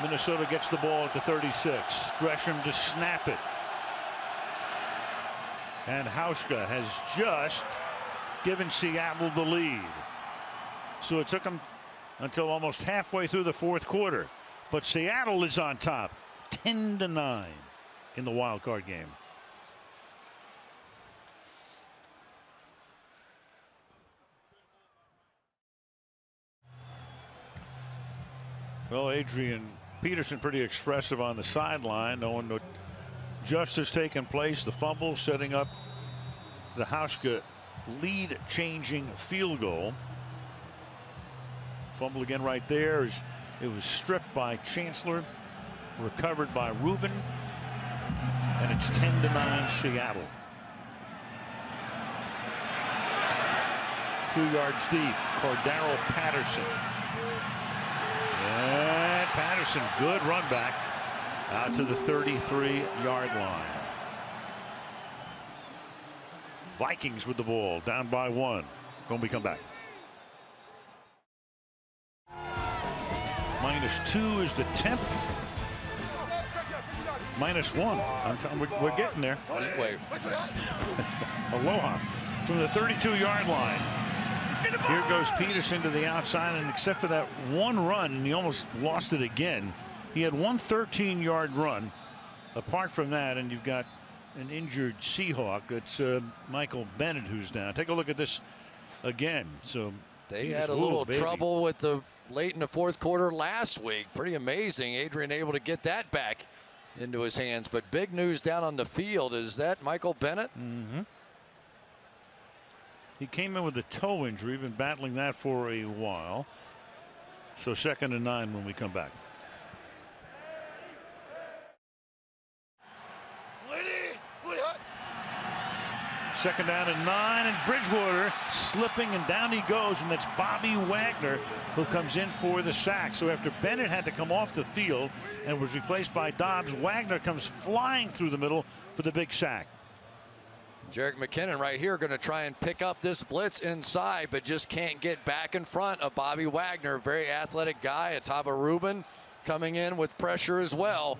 Minnesota gets the ball at the 36. Gresham to snap it. And Hauschka has just given Seattle the lead. So it took them until almost halfway through the 4th quarter. But Seattle is on top, 10-9 in the wild card game. Well, Adrian Peterson pretty expressive on the sideline, knowing what just has taken place. The fumble setting up the Hauschka lead changing field goal. Fumble again right there. It was stripped by Chancellor, recovered by Rubin, and it's 10-9 Seattle. 2 yards deep, Cordero Patterson. And Patterson, good run back out to the 33-yard line. Vikings with the ball, down by 1 when we come back. -2 is the temp. -1. We're getting there. Aloha from the 32-yard line. Here goes Peterson to the outside, and except for that one run, he almost lost it again. He had one 13-yard run. Apart from that, and you've got an injured Seahawk. It's Michael Bennett who's down. Take a look at this again. So They had a little trouble with the late in the fourth quarter last week. Pretty amazing. Adrian able to get that back into his hands. But big news down on the field. Is that Michael Bennett? Mm-hmm. He came in with a toe injury. Been battling that for a while. So 2nd and 9 when we come back. Second down and 9, and Bridgewater slipping, and down he goes, and that's Bobby Wagner who comes in for the sack. So after Bennett had to come off the field and was replaced by Dobbs, Wagner comes flying through the middle for the big sack. Jerick McKinnon right here going to try and pick up this blitz inside, but just can't get back in front of Bobby Wagner. Very athletic guy. Ataba Rubin coming in with pressure as well.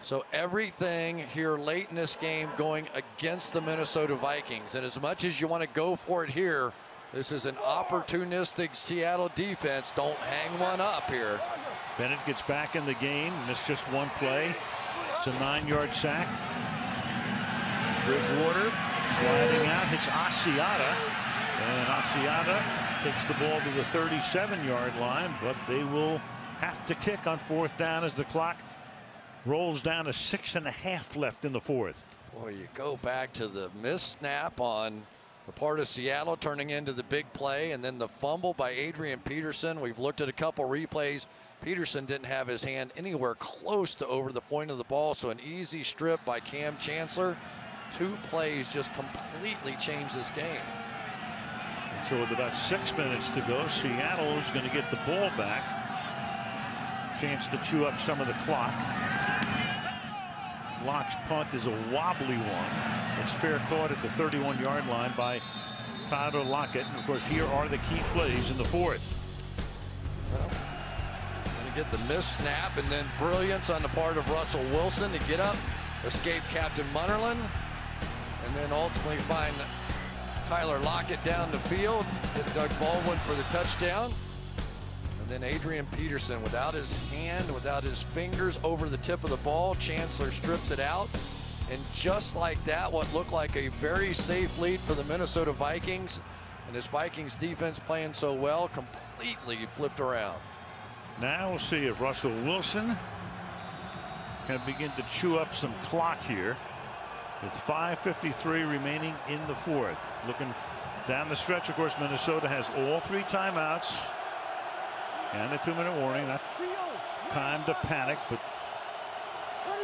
So everything here late in this game going against the Minnesota Vikings. And as much as you want to go for it here, this is an opportunistic Seattle defense. Don't hang one up here. Bennett gets back in the game. Missed just one play. It's a 9-yard sack. Bridgewater sliding out, hits Asiata. And Asiata takes the ball to the 37-yard line, but they will have to kick on 4th down as the clock rolls down to 6.5 left in the 4th. Boy, you go back to the missed snap on the part of Seattle turning into the big play, and then the fumble by Adrian Peterson. We've looked at a couple replays. Peterson didn't have his hand anywhere close to over the point of the ball, so an easy strip by Cam Chancellor. 2 plays just completely changed this game. And so with about 6 minutes to go, Seattle is going to get the ball back. Chance to chew up some of the clock. Locke's punt is a wobbly one. It's fair caught at the 31-yard line by Tyler Lockett. And of course, here are the key plays in the 4th. Well, going to get the missed snap, and then brilliance on the part of Russell Wilson to get up, escape Captain Munnerlyn, and then ultimately find Tyler Lockett down the field. Get Doug Baldwin for the touchdown. And then Adrian Peterson, without his hand, without his fingers over the tip of the ball, Chancellor strips it out. And just like that, what looked like a very safe lead for the Minnesota Vikings, and this Vikings defense playing so well, completely flipped around. Now we'll see if Russell Wilson can begin to chew up some clock here with 5:53 remaining in the 4th. Looking down the stretch, of course, Minnesota has all 3 timeouts and the 2-minute warning. Not time to panic, but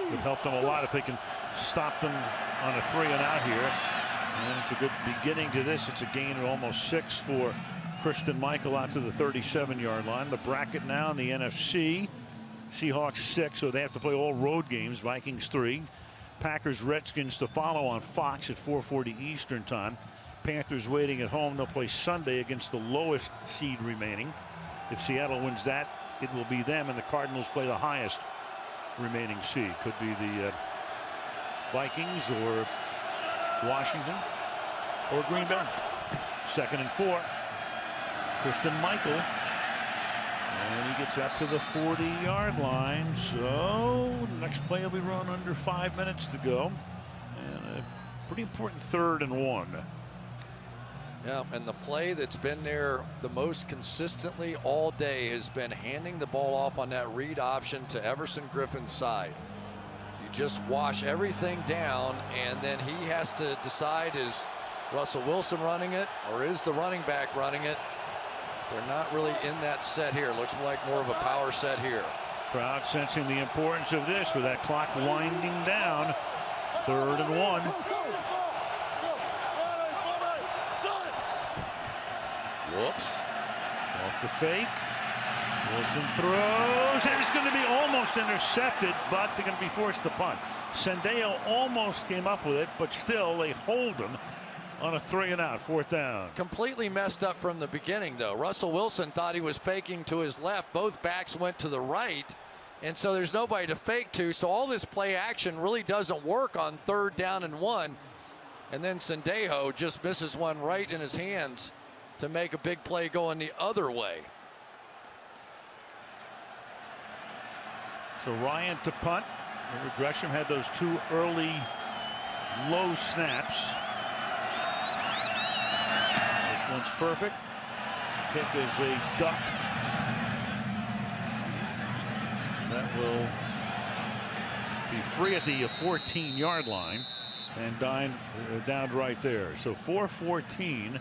it would help them a lot if they can stop them on a 3-and-out here. And it's a good beginning to this. It's a gain of almost 6 for Christine Michael out to the 37-yard line. The bracket now in the NFC. Seahawks 6, so they have to play all road games. Vikings 3. Packers Redskins to follow on Fox at 4:40 Eastern time. Panthers waiting at home. They'll play Sunday against the lowest seed remaining. If Seattle wins that, it will be them, and the Cardinals play the highest remaining seed. Could be the Vikings or Washington or Green Bay. 2nd and 4. Christine Michael. And he gets up to the 40-yard line. So the next play will be run under 5 minutes to go. And a pretty important 3rd and 1. Yeah, and the play that's been there the most consistently all day has been handing the ball off on that read option to Everson Griffin's side. You just wash everything down, and then he has to decide, is Russell Wilson running it or is the running back running it? They're not really in that set here. Looks like more of a power set here. Crowd sensing the importance of this with that clock winding down. 3rd and 1. Whoops. Off the fake. Wilson throws, and it's going to be almost intercepted, but they're going to be forced to punt. Sendeo almost came up with it, but still they hold him on a 3-and-out, 4th down. Completely messed up from the beginning, though. Russell Wilson thought he was faking to his left. Both backs went to the right, and so there's nobody to fake to. So all this play action really doesn't work on 3rd down and 1. And then Sendejo just misses one right in his hands to make a big play going the other way. So Ryan to punt. Remember, Gresham had those 2 early low snaps. This one's perfect. Kick is a duck. That will be free at the 14-yard line and down right there. So 4:14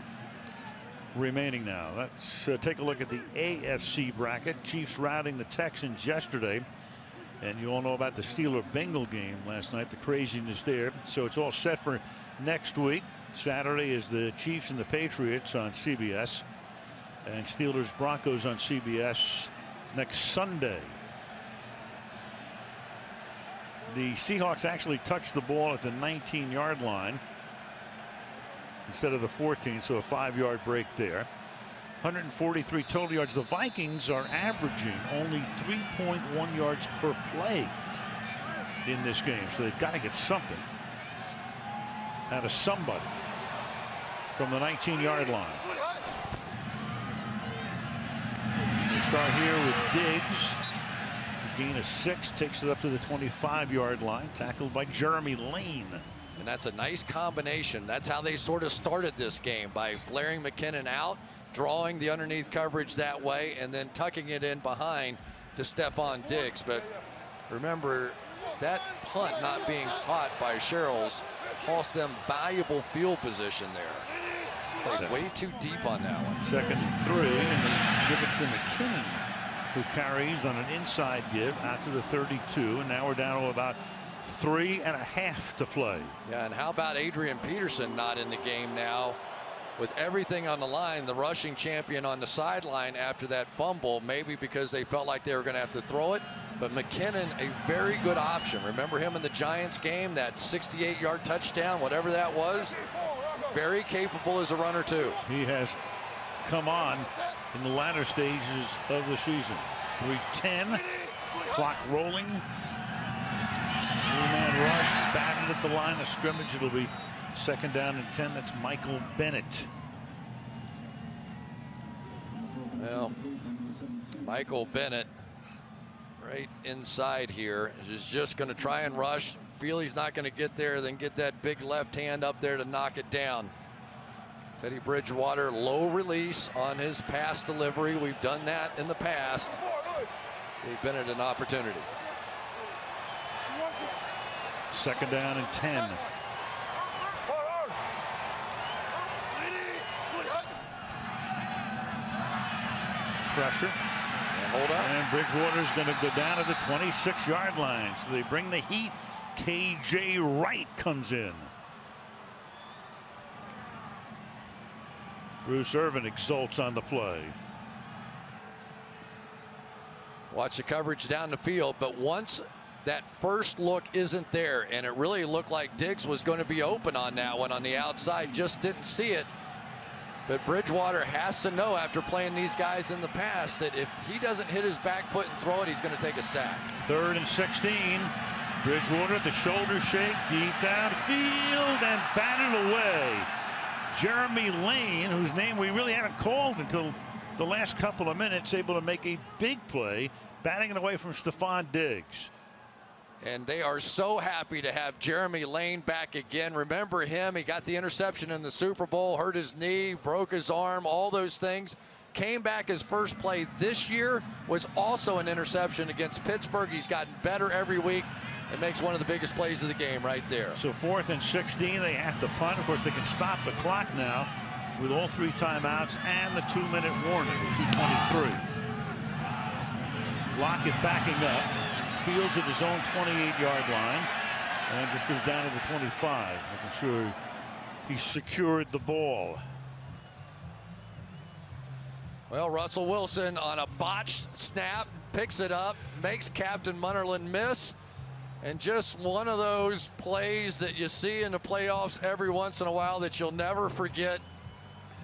remaining now. Let's take a look at the AFC bracket. Chiefs routing the Texans yesterday. And you all know about the Steeler-Bengal game last night, the craziness there. So it's all set for next week. Saturday is the Chiefs and the Patriots on CBS. And Steelers-Broncos on CBS next Sunday. The Seahawks actually touched the ball at the 19-yard line instead of the 14, so a 5-yard break there. 143 total yards. The Vikings are averaging only 3.1 yards per play in this game, so they've got to get something out of somebody from the 19-yard line. They start here with Diggs. It's a gain of 6, takes it up to the 25-yard line, tackled by Jeremy Lane. And that's a nice combination. That's how they sort of started this game, by flaring McKinnon out, drawing the underneath coverage that way, and then tucking it in behind to Stephon Diggs. But remember, that punt not being caught by Sherrills cost them valuable field position there. Played way too deep on that one. 2nd and 3, and they give it to McKinnon, who carries on an inside give out to the 32, and now we're down to about 3.5 to play. Yeah, and how about Adrian Peterson not in the game now? With everything on the line, the rushing champion on the sideline after that fumble, maybe because they felt like they were going to have to throw it. But McKinnon, a very good option. Remember him in the Giants game, that 68-yard touchdown, whatever that was? Very capable as a runner, too. He has come on in the latter stages of the season. 3:10, clock rolling. 3-man rush, batted at the line of scrimmage. It'll be 2nd down and 10. That's Michael Bennett. Well, Michael Bennett right inside here is just going to try and rush. Feel he's not going to get there, then get that big left hand up there to knock it down. Teddy Bridgewater, low release on his pass delivery. We've done that in the past. Gave Bennett an opportunity. 2nd down and 10. Pressure. And hold up. And Bridgewater's going to go down to the 26-yard line. So they bring the heat. KJ Wright comes in. Bruce Irvin exults on the play. Watch the coverage down the field, but once that first look isn't there, and it really looked like Diggs was going to be open on that one on the outside, just didn't see it. But Bridgewater has to know, after playing these guys in the past, that if he doesn't hit his back foot and throw it, he's going to take a sack. 3rd and 16. Bridgewater, the shoulder shake, deep downfield, and batted away. Jeremy Lane, whose name we really haven't called until the last couple of minutes, able to make a big play, batting it away from Stephon Diggs. And they are so happy to have Jeremy Lane back again. Remember him, he got the interception in the Super Bowl, hurt his knee, broke his arm, all those things. Came back, his first play this year was also an interception against Pittsburgh. He's gotten better every week and makes one of the biggest plays of the game right there. So 4th and 16, they have to punt. Of course, they can stop the clock now with all 3 timeouts and the 2-minute warning, 2:23. Lockett backing up. Fields at his own 28-yard line and just goes down to the 25, making sure he secured the ball. Well, Russell Wilson on a botched snap picks it up, makes Captain Munnerlyn miss, and just one of those plays that you see in the playoffs every once in a while that you'll never forget.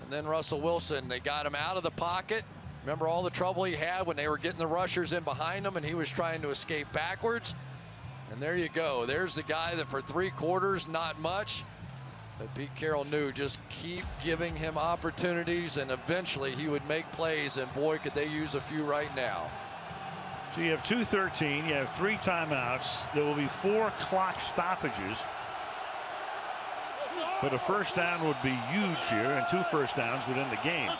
And then Russell Wilson, they got him out of the pocket. Remember all the trouble he had when they were getting the rushers in behind him and he was trying to escape backwards. And there you go. There's the guy that for 3 quarters, not much. But Pete Carroll knew, just keep giving him opportunities and eventually he would make plays. And boy, could they use a few right now. So you have 2:13, you have 3 timeouts. There will be 4 clock stoppages. But a first down would be huge here, and 2 first downs would end the game.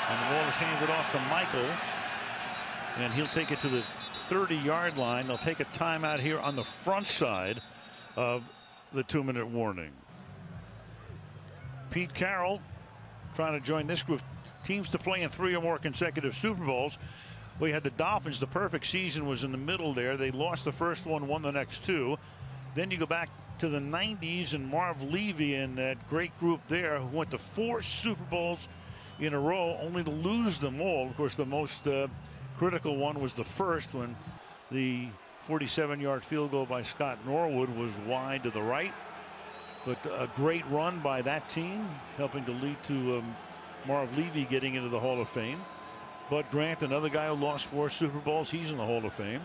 And the ball is handed off to Michael. And he'll take it to the 30-yard line. They'll take a timeout here on the front side of the 2-minute warning. Pete Carroll trying to join this group. Teams to play in 3 or more consecutive Super Bowls. We had the Dolphins. The perfect season was in the middle there. They lost the first one, won the next 2. Then you go back to the 90s and Marv Levy and that great group there who went to 4 Super Bowls in a row, only to lose them all. Of course, the most critical one was the first, when the 47-yard field goal by Scott Norwood was wide to the right. But a great run by that team, helping to lead to Marv Levy getting into the Hall of Fame. Bud Grant, another guy who lost 4 Super Bowls, he's in the Hall of Fame.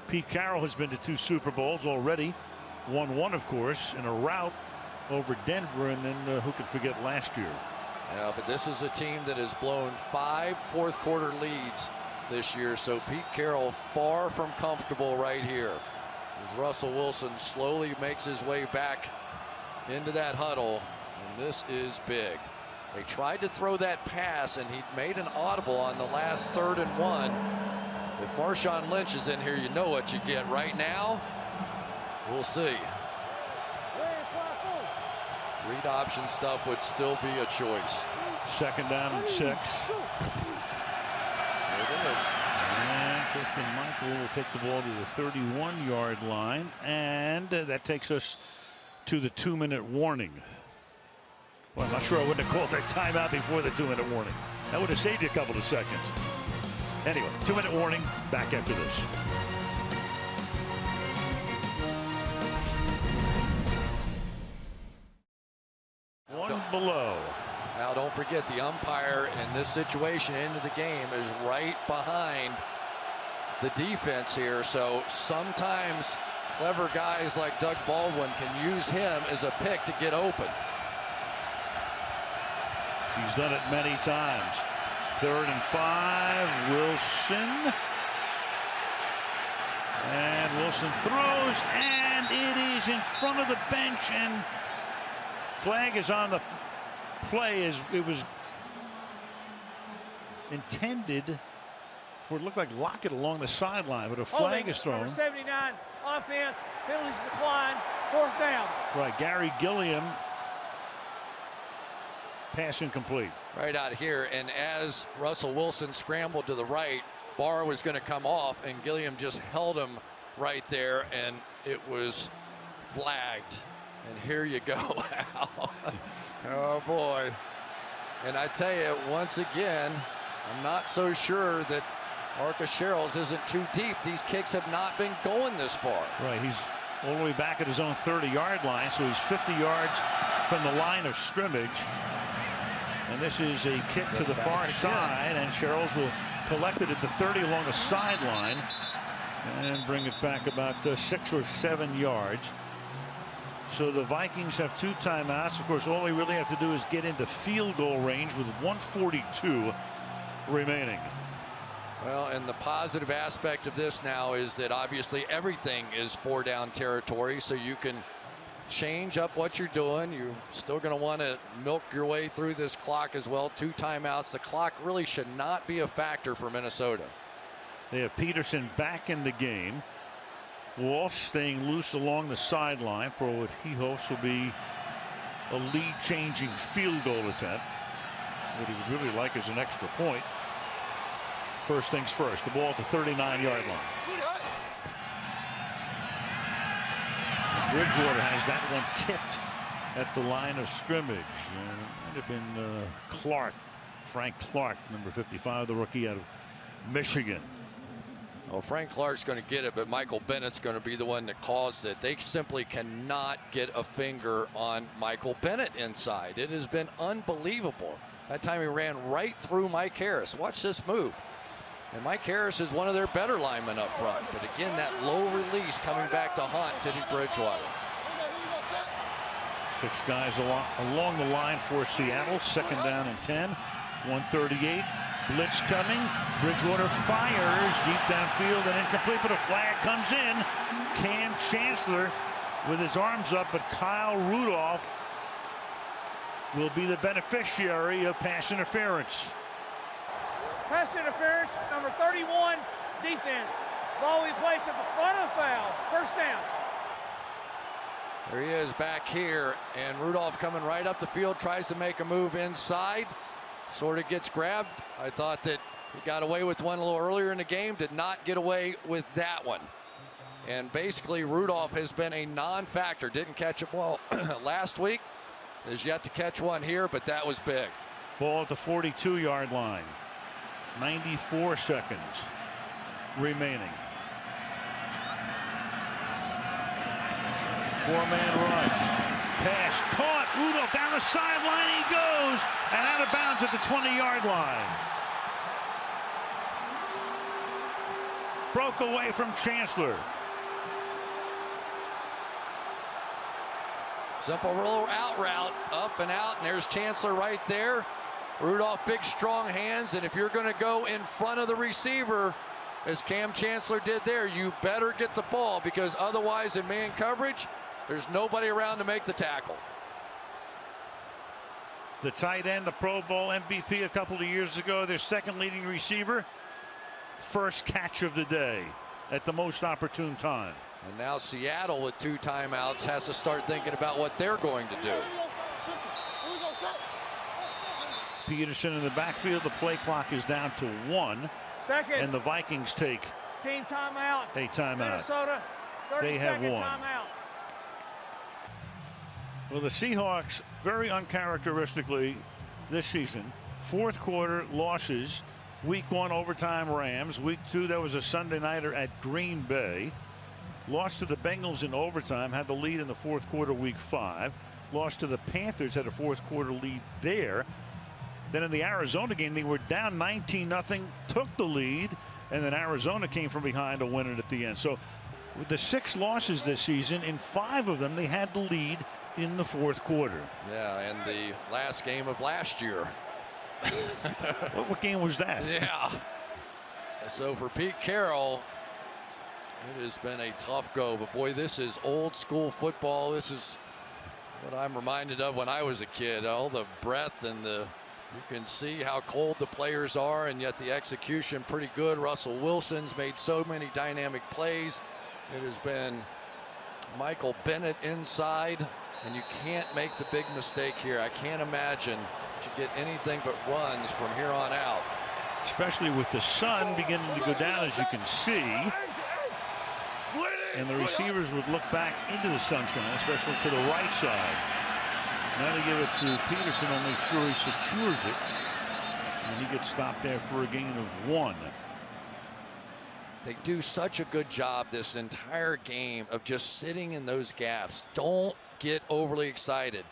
Pete Carroll has been to 2 Super Bowls already. Won 1, of course, in a rout over Denver, and then who could forget last year. Yeah, but this is a team that has blown 5 fourth-quarter leads this year, so Pete Carroll far from comfortable right here. As Russell Wilson slowly makes his way back into that huddle, and this is big. They tried to throw that pass, and he made an audible on the last 3rd and 1. If Marshawn Lynch is in here, you know what you get. Right now, we'll see. Read option stuff would still be a choice. 2nd down and 6. There it is. And Christian Michael will take the ball to the 31-yard line, and that takes us to the 2-minute warning. Well, I'm not sure I wouldn't have called that timeout before the 2-minute warning. That would have saved you a couple of seconds. Anyway, 2-minute warning. Back after this. Below. Now don't forget, the umpire in this situation into the game is right behind the defense here, so sometimes clever guys like Doug Baldwin can use him as a pick to get open. He's done it many times. 3rd and 5. Wilson. And Wilson throws, and it is in front of the bench, and flag is on the play as it was intended for, it looked like Lockett along the sideline, but a flag is thrown. Number 79, offense, penalties decline, 4th down. Right, Gary Gilliam, pass incomplete. Right out here, and as Russell Wilson scrambled to the right, Barr was going to come off, and Gilliam just held him right there, and it was flagged. And here you go. Oh boy. And I tell you, once again, I'm not so sure that Marcus Sherrills isn't too deep. These kicks have not been going this far. Right, he's all the way back at his own 30-yard line, so he's 50 yards from the line of scrimmage. And this is a kick to the far side, and Sherrills will collect it at the 30 along the sideline and bring it back about 6 or 7 yards. So the Vikings have 2 timeouts. Of course, all they really have to do is get into field goal range with 1:42 remaining. Well, and the positive aspect of this now is that obviously everything is 4-down territory, so you can change up what you're doing. You're still going to want to milk your way through this clock as well. 2 timeouts. The clock really should not be a factor for Minnesota. They have Peterson back in the game. Walsh staying loose along the sideline for what he hopes will be a lead-changing field goal attempt. What he would really like is an extra point. First things first, the ball at the 39-yard line. Bridgewater has that one tipped at the line of scrimmage. It might have been Clark, Frank Clark, number 55, the rookie out of Michigan. Well, Frank Clark's going to get it, but Michael Bennett's going to be the one that caused it. They simply cannot get a finger on Michael Bennett inside. It has been unbelievable. That time he ran right through Mike Harris. Watch this move. And Mike Harris is one of their better linemen up front. But again, that low release coming back to haunt Teddy Bridgewater. 6 guys along the line for Seattle. 2nd down and 10. 138. Blitz coming. Bridgewater fires deep downfield and incomplete, but a flag comes in. Cam Chancellor with his arms up, but Kyle Rudolph will be the beneficiary of pass interference. Pass interference, number 31, defense. Ball will be placed at the front of the foul. First down. There he is back here, and Rudolph coming right up the field, tries to make a move inside. Sort of gets grabbed. I thought that he got away with one a little earlier in the game, did not get away with that one. And basically Rudolph has been a non-factor. Didn't catch a ball last week. Is yet to catch one here, but that was big. Ball at the 42-yard line. 94 seconds remaining. Four-man rush. Pass caught. Rudolph down the sideline. He goes. And out of bounds at the 20-yard line. Broke away from Chancellor. Simple roll out route, up and out, and there's Chancellor right there. Rudolph, big strong hands, and if you're going to go in front of the receiver, as Cam Chancellor did there, you better get the ball, because otherwise in man coverage, there's nobody around to make the tackle. The tight end, the Pro Bowl MVP a couple of years ago, their second leading receiver, first catch of the day at the most opportune time. And now Seattle with 2 timeouts has to start thinking about what they're going to do. Peterson in the backfield. The play clock is down to 1. Second. And the Vikings take team timeout. A timeout. Minnesota, 30 they have 1. Timeout. Well, the Seahawks, very uncharacteristically this season, fourth quarter losses. Week 1 overtime Rams. Week 2 that was a Sunday nighter at Green Bay. Lost to the Bengals in overtime, had the lead in the fourth quarter week 5. Lost to the Panthers, had a fourth quarter lead there. Then in the Arizona game, they were down 19-0, took the lead, and then Arizona came from behind to win it at the end. So with the 6 losses this season, in 5 of them, they had the lead in the fourth quarter. Yeah, and the last game of last year. What game was that? Yeah. So for Pete Carroll, it has been a tough go, but boy, this is old school football. This is what I'm reminded of when I was a kid. All the breath and you can see how cold the players are, and yet the execution pretty good. Russell Wilson's made so many dynamic plays. It has been Michael Bennett inside, and you can't make the big mistake here. I can't imagine you get anything but runs from here on out. Especially with the sun beginning to go down, as you can see. And the receivers would look back into the sunshine, especially to the right side. Now they give it to Peterson, and make sure he secures it. And he gets stopped there for a gain of 1. They do such a good job this entire game of just sitting in those gaps. Don't get overly excited.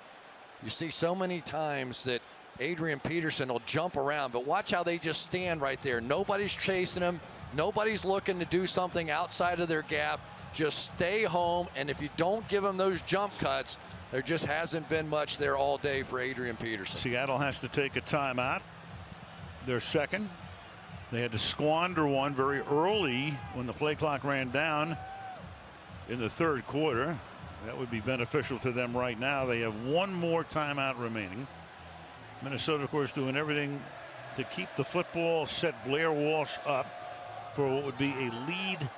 You see so many times that Adrian Peterson will jump around, but watch how they just stand right there. Nobody's chasing him. Nobody's looking to do something outside of their gap. Just stay home, and if you don't give them those jump cuts, there just hasn't been much there all day for Adrian Peterson. Seattle has to take a timeout. Their second. They had to squander one very early when the play clock ran down in the third quarter. That would be beneficial to them right now. They have 1 more timeout remaining. Minnesota, of course, doing everything to keep the football, set Blair Walsh up for what would be a lead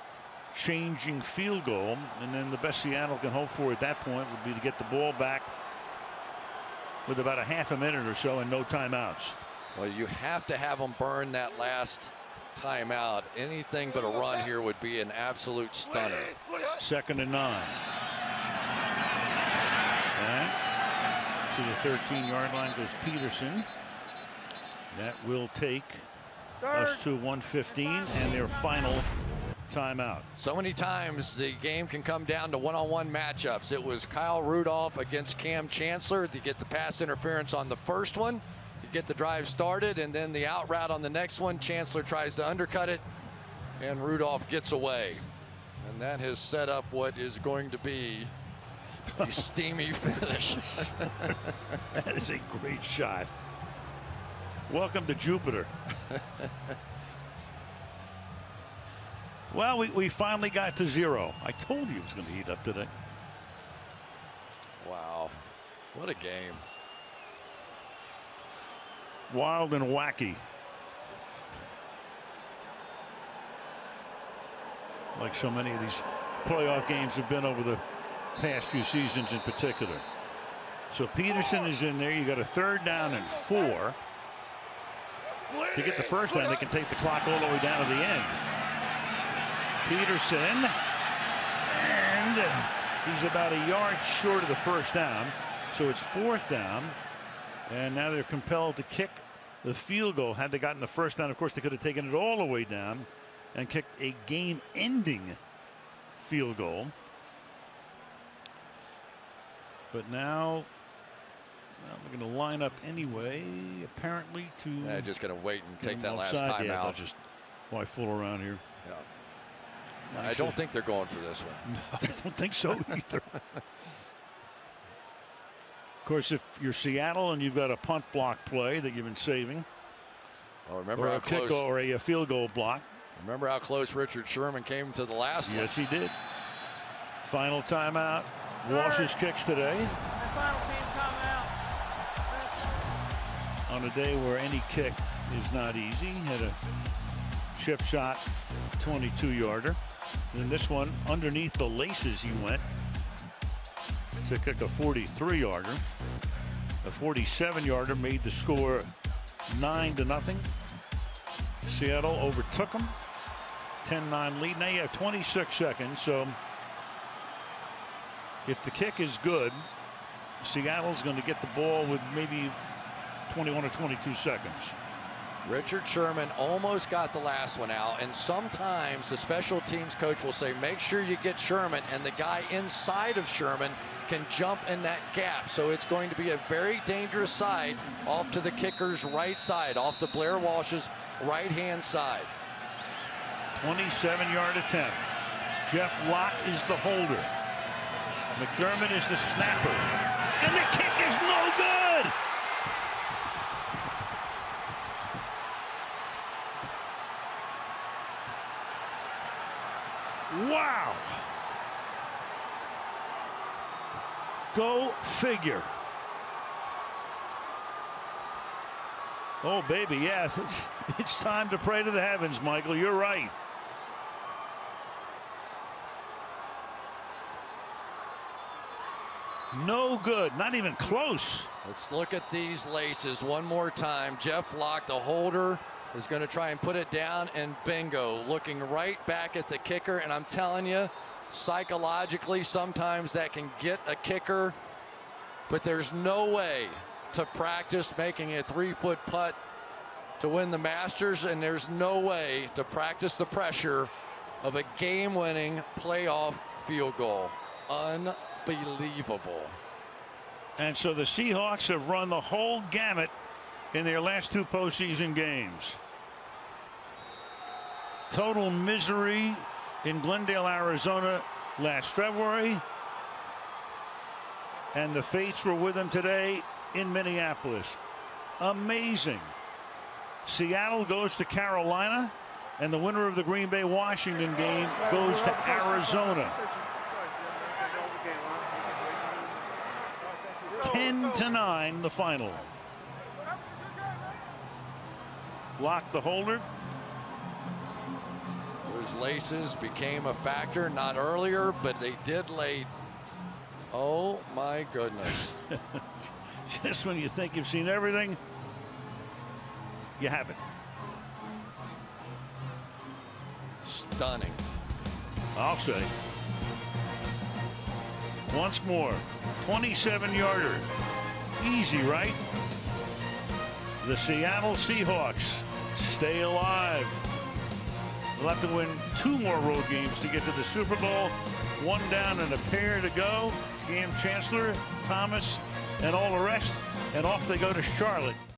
changing field goal, and then the best Seattle can hope for at that point would be to get the ball back with about a half a minute or so and no timeouts. Well, you have to have them burn that last timeout. Anything but a run here would be an absolute stunner. 2nd and 9. And to the 13-yard line goes Peterson. That will take us to 1:15 and their final timeout. So many times the game can come down to one-on-one matchups. It was Kyle Rudolph against Cam Chancellor. You get the pass interference on the first one, you get the drive started, and then the out route on the next one. Chancellor tries to undercut it, and Rudolph gets away. And that has set up what is going to be a steamy finish. That is a great shot. Welcome to Jupiter. Well, we finally got to 0. I told you it was going to heat up today. Wow. What a game. Wild and wacky. like so many of these playoff games have been over the past few seasons in particular. So Peterson is in there. You got a 3rd down and 4. To get the first down, they can take the clock all the way down to the end. Peterson, and he's about a yard short of the first down. So it's 4th down, and now they're compelled to kick the field goal. Had they gotten the first down, of course, they could have taken it all the way down and kicked a game-ending field goal. But now, well, they're going to line up anyway, apparently, to... Yeah, just going to wait and take that last offside. time out. Just why fool around here? Yeah. I don't think they're going for this one. No, I don't think so either. Of course, if you're Seattle and you've got a punt block play that you've been saving, oh, remember or how a kick close, or a field goal block. Remember how close Richard Sherman came to the last one? Yes, he did. Final timeout. Walsh's kicks today. Final team timeout. On a day where any kick is not easy. Had a chip shot 22-yarder. And this one, underneath the laces he went to kick a 43-yarder. A 47-yarder made the score 9-0. Seattle overtook them. 10-9 lead. Now you have 26 seconds. So if the kick is good, Seattle's going to get the ball with maybe 21 or 22 seconds. Richard Sherman almost got the last one out, and sometimes the special teams coach will say, make sure you get Sherman, and the guy inside of Sherman can jump in that gap. So it's going to be a very dangerous side off to the kicker's right side, off to Blair Walsh's right-hand side. 27-yard attempt. Jeff Locke is the holder. McDermott is the snapper. And the kick is no good! Wow! Go figure. Oh, baby, yeah. It's time to pray to the heavens, Michael. You're right. No good. Not even close. Let's look at these laces one more time. Jeff Locke, the holder, is going to try and put it down, and bingo. Looking right back at the kicker, and I'm telling you, psychologically, sometimes that can get a kicker, but there's no way to practice making a 3-foot putt to win the Masters, and there's no way to practice the pressure of a game-winning playoff field goal. Unbelievable. And so the Seahawks have run the whole gamut in their last 2 postseason games. Total misery in Glendale, Arizona last February, and the Fates were with them today in Minneapolis. Amazing. Seattle goes to Carolina, and the winner of the Green Bay Washington game goes to Arizona. 10-9 the final. Lock the holder. Those laces became a factor, not earlier, but they did late. Oh my goodness. Just when you think you've seen everything, you haven't. Stunning. I'll say. Once more, 27-yarder. Easy, right? The Seattle Seahawks stay alive. They'll have to win 2 more road games to get to the Super Bowl. 1 down and a pair to go. Cam Chancellor, Thomas, and all the rest. And off they go to Charlotte.